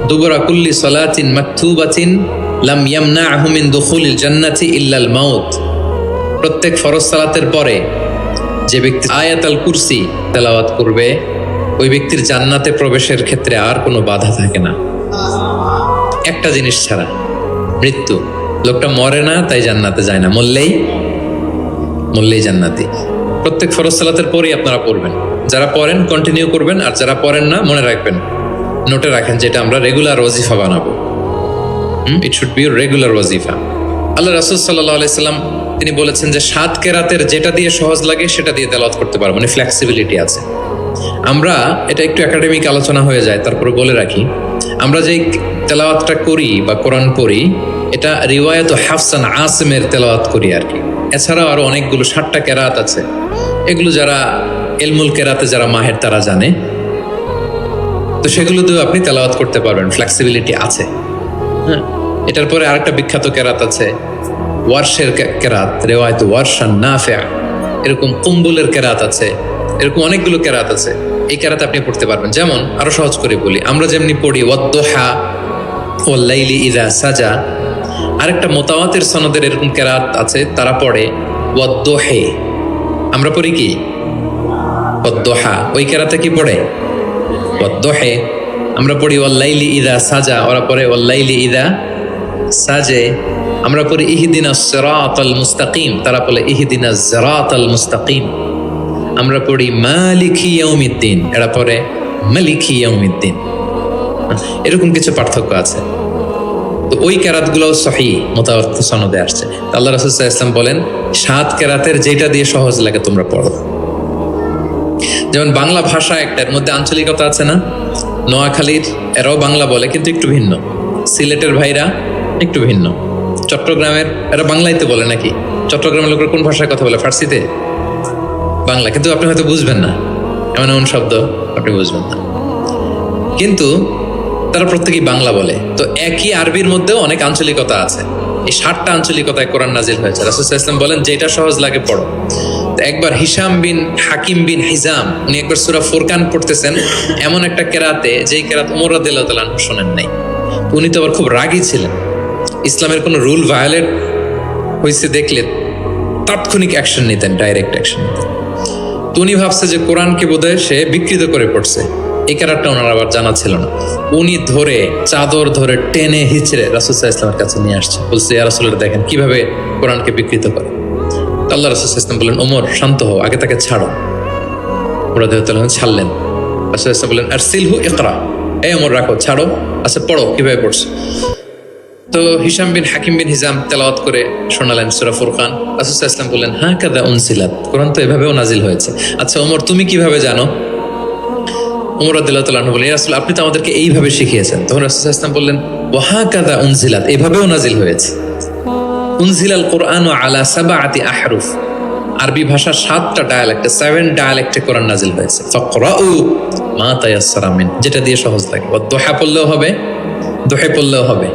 দুবরা কুল্লি সালাতিন মাকতুবাতিন লাম ইয়ামনাহু মিন দুখুলিল জান্নাতি ইল্লাল মাউত। প্রত্যেক ফরজ সালাতের পরে যে ব্যক্তি আয়াতুল কুরসি তেলাওয়াত করবে ওই ব্যক্তির জান্নাতে প্রবেশের ক্ষেত্রে আর কোনো বাধা থাকে না, একটা জিনিস ছাড়া, মৃত্যু। লোকটা মরে না তাই জান্নাতে যায় না, মরলেই জান্নাতি। প্রত্যেক ফরজ সালাতের পরেই আপনারা পড়বেন। যারা পড়েন কন্টিনিউ করবেন, আর যারা পড়েন না মনে রাখবেন, নোটে রাখেন, যেটা আমরা রেগুলার ওয়াজিফা বানাবো। ইট শুড বি রেগুলার ওয়াজিফা। আল্লাহ রাসূল সাল্লাল্লাহু আলাইহি সাল্লাম তিনি বলেছেন যে 7 কেরাতের যেটা দিয়ে সহজ লাগে সেটা দিয়ে তেলাওয়াত করতে পারবো, মানে ফ্লেক্সিবিলিটি আছে। আমরা এটা একটু একাডেমিক আলোচনা হয়ে যায়, তারপরে বলে রাখি, আমরা যেই তেলাওয়াতটা করি বা কোরআন পড়ি এটা রিওয়ায়াত হাফসান আসিমের তেলাওয়াত করি আর কি। এছাড়াও আরো অনেকগুলো 60টা কেরাত আছে, এগুলো যারা ইলমুল কেরাতে যারা মাহের তারা জানে, তো সেগুলোতেও আপনি তেলাওয়াত করতে পারবেন, ফ্লেক্সিবিলিটি আছে। হ্যাঁ, এটার পরে আরেকটা বিখ্যাত কেরাত আছে ওয়ারশের কেরাত, রিওয়ায়াত ওয়ারশান নাফি', এরকম কুম্বুলের কেরাত আছে, এরকম অনেকগুলো কেরাত আছে। এই কেরাত আপনি পড়তে পারবেন। যেমন আরো সহজ করে বলি, আমরা যেমনি পড়ি ওয়াদ-দুহা ওয়াল লাইলি ইযা সাজা, আরেকটা মুতাওয়াতির সনদের এরকম কেরাত আছে, তারা পড়ে ওয়াদ-দুহি। আমরা পড়ি কি ওয়াদ-দুহা, ওই কেরাতে কি পড়ে ওয়াদ-দুহি। আমরা পড়ি ওয়াল লাইলি ইযা সাজা, ওরা পড়ে ওয়াল লাইলি ইযা সাজে। আমরা পড়ি ইহদিনাস সিরাতাল মুস্তাকিম, তারা বলে ইহদিনাজ সিরাতাল মুস্তাকিম। আমরা পড়ি মালিকি ইয়াউমিদ্দিন, এরা পড়ে মালিকি ইয়াউমিদ্দিন। এরকম কিছু পার্থক্য আছে। তো ওই কেরাতগুলোও সহিহ মুতাওয়াত্তির সনদে আসছে। আল্লাহ রাসূল সাল্লাল্লাহু আলাইহি ওয়াসাল্লাম বলেন 7 কেরাতের যেটা দিয়ে সহজ লাগে তোমরা পড়ো। যেমন বাংলা ভাষা একটা, এর মধ্যে আঞ্চলিকতা আছে না? নোয়াখালীর এরাও বাংলা বলে কিন্তু একটু ভিন্ন, সিলেটের ভাইরা একটু ভিন্ন, চট্টগ্রামের এরা বাংলাই তো বলে নাকি? চট্টগ্রামের লোকের কোন ভাষায় কথা বলে? ফার্সিতে, বাংলা, কিন্তু আপনি হয়তো বুঝবেন না, এমন এমন শব্দ আপনি বুঝবেন না, কিন্তু তারা প্রত্যেকেই বাংলা বলে। তো একই আরবির মধ্যেও অনেক আঞ্চলিকতা আছে। এই 60টা আঞ্চলিকতায় কোরআন নাজিল হয়েছে। রাসূল সাল্লাল্লাহু আলাইহি ওয়াসাল্লাম বলেন যেটা সহজ লাগে পড়ো। তো একবার হিশাম বিন হাকিম বিন হিজাম উনি একবার সূরা ফুরকান পড়তেছেন এমন একটা কেরাতে, যেই কেরাত ওমর রাদিয়াল্লাহু তাআলা আনহু শোনেন নাই। তো উনি তো আবার খুব রাগী ছিলেন, ইসলামের কোনো রুল ভায়োলেট হয়েছে দেখলে তাৎক্ষণিক অ্যাকশন নিতেন, ডাইরেক্ট অ্যাকশন নিতেন। তো উনি ভাবছে যে কোরআনকে বোধহয় সে বিকৃত করে পড়ছে, এই ক্যারেক্টারটা ওনার আবার জানা ছিল না। উনি ধরে চাদর ধরে টেনে হিচড়ে রাসূল সাল্লাল্লাহু আলাইহি ওয়াসাল্লামের কাছে নিয়ে আসছে, বলছে ইয়া রাসূলুল্লাহ দেখেন কিভাবে কোরআনকে বিকৃত করে। তো আল্লাহ রাসূল সাল্লাল্লাহু আলাইহি ওয়াসাল্লাম বললেন ওমর শান্ত হও, আগে তাকে ছাড়ো। ওমর রাদিয়াল্লাহু তাআলা ছাড়লেন। রাসূল সাল্লাল্লাহু আলাইহি ওয়াসাল্লাম বললেন আরসিলহু ইকরা, এই ওমর রাখো, ছাড়ো, আচ্ছা পড়ো কিভাবে পড়ছে। তো হিশাম বিন হাকিম বিন হিজাম তেলাওয়াত করে শোনালেন সূরা ফুরকান। রাসূল সাল্লাল্লাহু আলাইহি ওয়াসাল্লাম বললেন হ্যাঁ কাদা উনসিলাত, কোরআন তো এভাবেও নাজিল হয়েছে। আচ্ছা ওমর তুমি কিভাবে জানো? ওমর রাদিয়াল্লাহু তাআলা আনহু বলেন ইয়া রাসূল আপনি তো আমাদেরকে এইভাবে শিখিয়েছেন। তখন রাসূল সাল্লাল্লাহু আলাইহি ওয়াসাল্লাম বললেন ওয়া হাকাযা উনজিলাত, এভাবেও নাজিল হয়েছে। উনজিলাল কুরআনু আলা সাবআতি আহরুফ, আরবি ভাষা 7টা ডায়ালেক্টে, 7 ডায়ালেক্টে কোরআন নাজিল হয়েছে। ফাকরাউ মা তায়াসসারা মিন, যেটা দিয়ে সহজ লাগে। ওয়া দুহা পড়লেও হবে, দোহে পড়লেও হবে,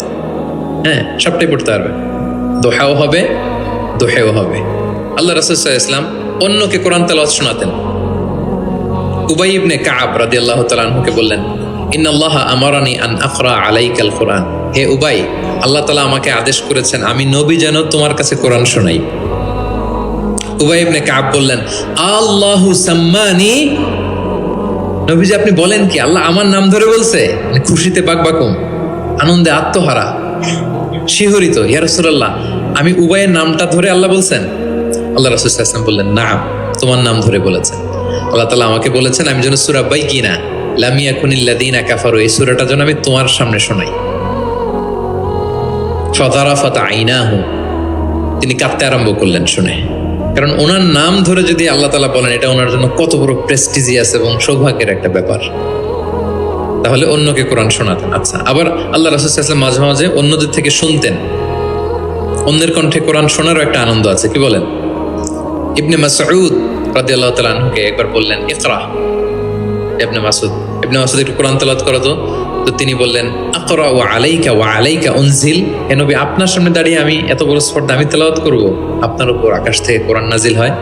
হ্যাঁ সবটাই পড়তে পারবে, দোহাও হবে দোহেও হবে। আল্লাহ রাসূল সাল্লাল্লাহু আলাইহি ওয়াসাল্লাম অন্যকে কোরআন তেলাওয়াত শোনাতেন। উবাই ইবনে কাব রাদিয়াল্লাহু তাআলা আনহুকে বললেন ইন্নাল্লাহা আমারানি আন আকরা আলাইকাল কুরআন, হে উবাই আল্লাহ তাআলা আমাকে আদেশ করেছেন আমি নবী যেন তোমার কাছে কোরআন শোনাই। উবাই ইবনে কাব বললেন আল্লাহু সাম্মানি, নবীজি আপনি বলেন কি আল্লাহ আমার নাম ধরে বলছে? মানে খুশিতে বাকবাকুম, আনন্দে আত্মহারা, শিহরিত, ইয়া রাসূলুল্লাহ আমি উবাইয়ের নামটা ধরে আল্লাহ বলছেন? আল্লাহ রাসূল সাল্লাল্লাহু আলাইহি ওয়াসাল্লাম বললেন না, তোমার নাম ধরে বলেছেন। আল্লাহ তাআলা আমাকে বলেছেন আমি যেন সূরা বাইকিনা লাম ইয়াকুনিল্লাযীনা কাফারু, এই সূরাটা যেন আমি তোমার সামনে শোনাই। ফাযারাফাত আইনাহু, তিনি কাঁদতে আরম্ভ করলেন শুনে, কারণ ওনার নাম ধরে যদি আল্লাহ তাআলা বলেন এটা ওনার জন্য কত বড় প্রেস্টিজিয়াস এবং সৌভাগ্যের একটা ব্যাপার। তাহলে অন্যকে কোরআন শোনাতেন। আচ্ছা, আবার আল্লাহ রাসূল সাল্লাল্লাহু আলাইহি ওয়াসাল্লাম মাঝে মাঝে অন্যদের থেকে শুনতেন, অন্যের কণ্ঠে কোরআন শোনারও একটা আনন্দ আছে, কি বলেন? ইবনে মাসউদ রাদিয়াল্লাহু তাআলা আনহুকে একবার বললেন ইকরা, ইবনে মাসউদ একটু কোরআন তেলাওয়াত করো তো। তো তিনি বললেন আকরা ওয়া আলাইকা উনজিল, হে নবী আপনার সামনে দাঁড়িয়ে আমি এত বড় স্পর্ধা আমি তেলাওয়াত করব, আপনার উপর আকাশ থেকে কোরআন নাজিল হয়।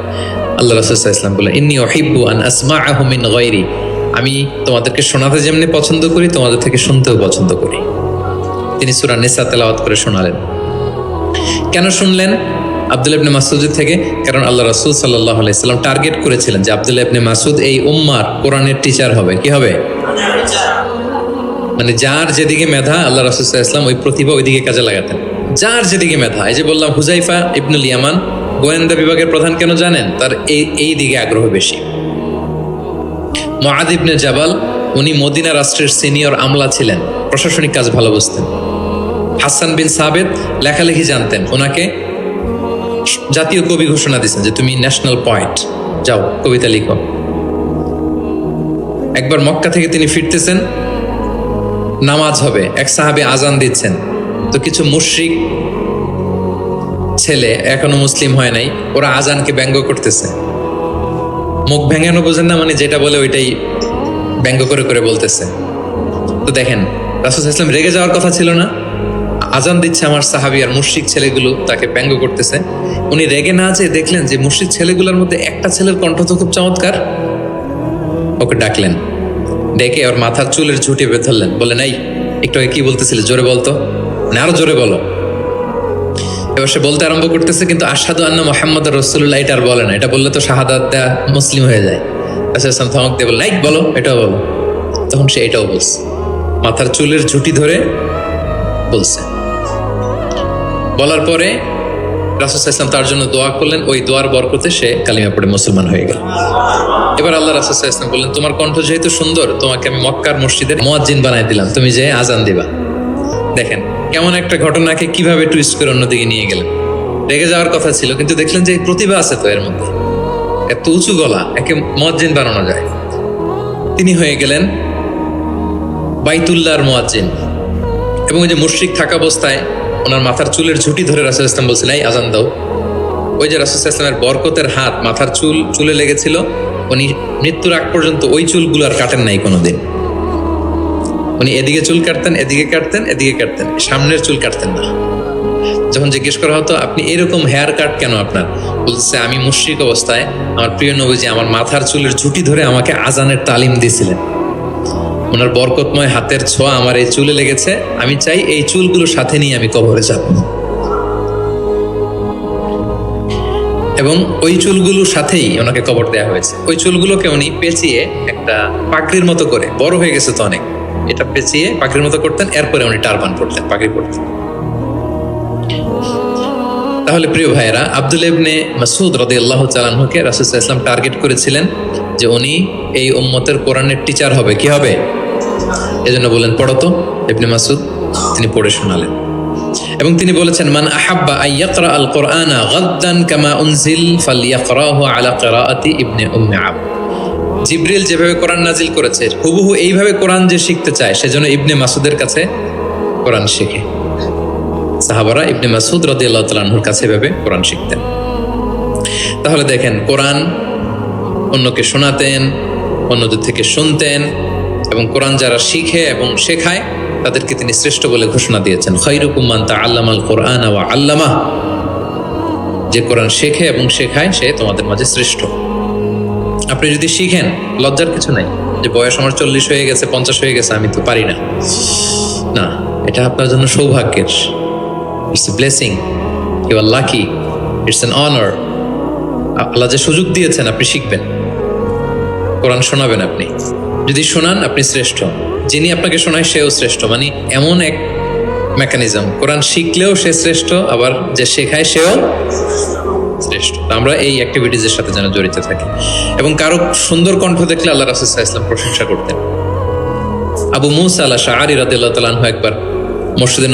আল্লাহ রাসূল সাল্লাল্লাহু আলাইহি ওয়াসাল্লাম বললেন ইন্নী উহিব্বু আন আসমাআহু মিন গায়রি, আমি তোমাদেরকে শোনাতে যেমনি পছন্দ করি তোমাদের থেকে শুনতেও পছন্দ করি। তিনি সূরা নিসা তেলাওয়াত করে শোনালেন। কেন শুনলেন? আব্দুল্লাহ ইবনে মাসউদের থেকে, কারণ আল্লাহ রাসূল সাল্লাল্লাহু আলাইহি সাল্লাম টার্গেট করেছিলেন যে আব্দুল্লাহ ইবনে মাসউদ এই উম্মার কোরআনের টিচার হবে। কি হবে? মানে যার যেদিকে মেধা আল্লাহ রাসূল সাল্লাল্লাহু আলাইহি ওয়াসাল্লাম ওই প্রতিভা ওইদিকে কাজে লাগাতেন। যার যেদিকে মেধা, এই যে বললাম হুযাইফা ইবনুল ইয়ামান গোয়েন্দা বিভাগের প্রধান, কেন জানেন? তার এই দিকে আগ্রহ বেশি। মুআয ইবনে জাবাল উনি মদিনা রাষ্ট্রের সিনিয়র আমলা ছিলেন, প্রশাসনিক কাজ ভালো বুঝতেন। হাসান বিন সাবিত লেখালেখি জানতেন, ওনাকে জাতীয় কবি ঘোষণা দিয়েছেন যে তুমি ন্যাশনাল পয়েন্ট, যাও কবিতা লিখো। একবার মক্কা থেকে তিনি ফিরতেছেন, নামাজ হবে, এক সাহাবী আজান দিচ্ছেন, তো কিছু মুশরিক ছেলে এখনো মুসলিম হয় নাই, ওরা আজানকে ব্যঙ্গ করতেছে। মুখ ভেঙানো বোঝেন না, মানে যেটা বলে ওইটাই ব্যঙ্গ করে করে বলতেছে। তো দেখেন রাসূল সাল্লাল্লাহু আলাইহি ওয়াসাল্লাম রেগে যাওয়ার কথা ছিল না, আজান দিচ্ছে আমার সাহাবী আর মুশরিক ছেলেগুলো তাকে ব্যঙ্গ করতেছে। উনি রেগে না যেয়ে দেখলেন যে মুশরিক ছেলেগুলোর মধ্যে একটা ছেলের কণ্ঠ তো খুব চমৎকার, ওকে ডাকলেন, ডেকে ওর মাথার চুলের ঝুঁটি বেঁধে ধরলেন, বললেন এই একটু আগে কি বলতেছিলে, জোরে বলতো, মানে আরো জোরে বলো। এবার সে বলতে আরম্ভ করতেছে, কিন্তু আশহাদু আন্না মুহাম্মাদুর রাসূলুল্লাহ এটা আর বলে না, এটা বললে তো শাহাদাত দেয়া মুসলিম হয়ে যায়। রাসূল ধমক দিয়ে বললেন এই বলো, এটাও বলো। তখন সে এটাও বলছে, মাথার চুলের ঝুঁটি ধরে বলছে। বলার পরে রাসূল সাল্লাল্লাহু তার জন্য দোয়া করলেন, ওই দোয়ার বরকতে সে কালিমা পড়ে মুসলমান হয়ে গেল। এবার আল্লাহ রাসূল সাল্লাল্লাহু বললেন তোমার কণ্ঠ যেহেতু সুন্দর, তোমাকে আমি মক্কার মসজিদের মুয়াজ্জিন বানাই দিলাম, তুমি যে আজান দিবা। দেখেন কেমন একটা ঘটনাকে কিভাবে টুইস্ট করে অন্যদিকে নিয়ে গেলেন। রেগে যাওয়ার কথা ছিল, কিন্তু দেখলেন যে প্রতিভা আছে তো এর মধ্যে, এত উঁচু গলা, একে মুয়াজ্জিন বানানো যায়। তিনি হয়ে গেলেন বাইতুল্লাহর মুয়াজ্জিন। এবং ওই যে মুশরিক থাকা অবস্থায় ওনার মাথার চুলের ঝুঁটি ধরে রাসূল ইসলাম বলছিলেন, এই আজান দাও। ওই যে রাসূল ইসলামের বরকতের হাত মাথার চুলে লেগেছিল, উনি মৃত্যুর আগ পর্যন্ত ওই চুলগুলো আর কাটেন নাই কোনোদিন। উনি এদিকে চুল কাটতেন, এদিকে কাটতেন, এদিকে কাটতেন, সামনের চুল কাটতেন না। যখন জিজ্ঞেস করা হতো আপনি এরকম হেয়ার কাট কেন আপনার, বলছে আমি মুশরিক অবস্থায় আমার প্রিয় নবীজি আমার মাথার চুলের ঝুঁটি ধরে আমাকে আজানের তালিম দিয়েছিলেন। ওনার বরকতময় হাতের ছোঁয়া আমার এই চুলে লেগেছে, আমি চাই এই চুলগুলো সাথে নিয়ে আমি কবরে যাব। এবং ওই চুলগুলোর সাথেই ওনাকে কবর দেওয়া হয়েছে। ওই চুলগুলোকে উনি পেঁচিয়ে একটা পাগড়ির মতো করে, বড় হয়ে গেছে তো অনেক, এটা পেঁচিয়ে পাগড়ির মতো করতেন, এরপরে উনি টারবান পরতেন, পাগড়ি পরতেন। তাহলে প্রিয় ভাইয়েরা, আব্দুল্লাহ ইবনে মাসউদ রাদিয়াল্লাহু তাআলা আনহুকে রাসূল সাল্লাল্লাহু আলাইহি ওয়াসাল্লাম টার্গেট করেছিলেন যে উনি এই উম্মতের কোরআনের টিচার হবে। কি হবে? এজন্য বলেন পড়ো তো। ইবনে মাসউদ তিনি পড়ে শোনালেন এবং তিনি বলেছেন, মান আহাব্বা আন ইয়াকরা আল কুরআনা গাদ্দান কামা উনজিল ফালইয়াকরাহু আলা কিরাআতি ইবনে উম্মি আবদ। জিবরিল যেভাবে কোরআন নাজিল করেছে হুবহু এইভাবে কোরআন যে শিখতে চায় সেজন্য ইবনে মাসউদের কাছে কোরআন শিখে। সাহাবারা ইবনে মাসউদ রাদিয়াল্লাহু তাআলা আনহুর কাছে এভাবে কোরআন শিখতেন। তাহলে দেখেন, কোরআন অন্যকে শোনাতেন, অন্যদের থেকে শুনতেন, এবং কোরআন যারা শিখে এবং শেখায় তাদেরকে তিনি শ্রেষ্ঠ বলে ঘোষণা দিয়েছেন, খায়রুকুম মান তাআল্লামাল কুরআনা ওয়া আল্লামা। যে কোরআন শেখে এবং শেখায় সে তোমাদের মাঝে শ্রেষ্ঠ। আপনি যদি শিখেন, লজ্জার কিছু নাই যে বয়স আমার 40 হয়ে গেছে, 50 হয়ে গেছে, আমি তো পারি না। না, এটা আপনার জন্য সৌভাগ্যের। It's a blessing, you are lucky, it's an honour. আল্লাহ যে সুযোগ দিয়েছেন আপনি শিখবেন, কোরআন শোনাবেন। আপনি যদি শোনান আপনি শ্রেষ্ঠ, যিনি আপনাকে শোনায় সেও শ্রেষ্ঠ। মানে এমন এক মেকানিজম, কোরআন শিখলেও সে শ্রেষ্ঠ, আবার যে শেখায় সেও শ্রেষ্ঠ। আমরা এই অ্যাক্টিভিটিজের সাথে যেন জড়িত থাকি। এবং কারো সুন্দর কণ্ঠ দেখলে আল্লাহ রাসূল সাল্লাল্লাহু আলাইহি ওয়াসাল্লাম প্রশংসা করতেন। আবু মুসা আল-আশআরী রাদিয়াল্লাহু তাআলা আনহু একবার মসজিদে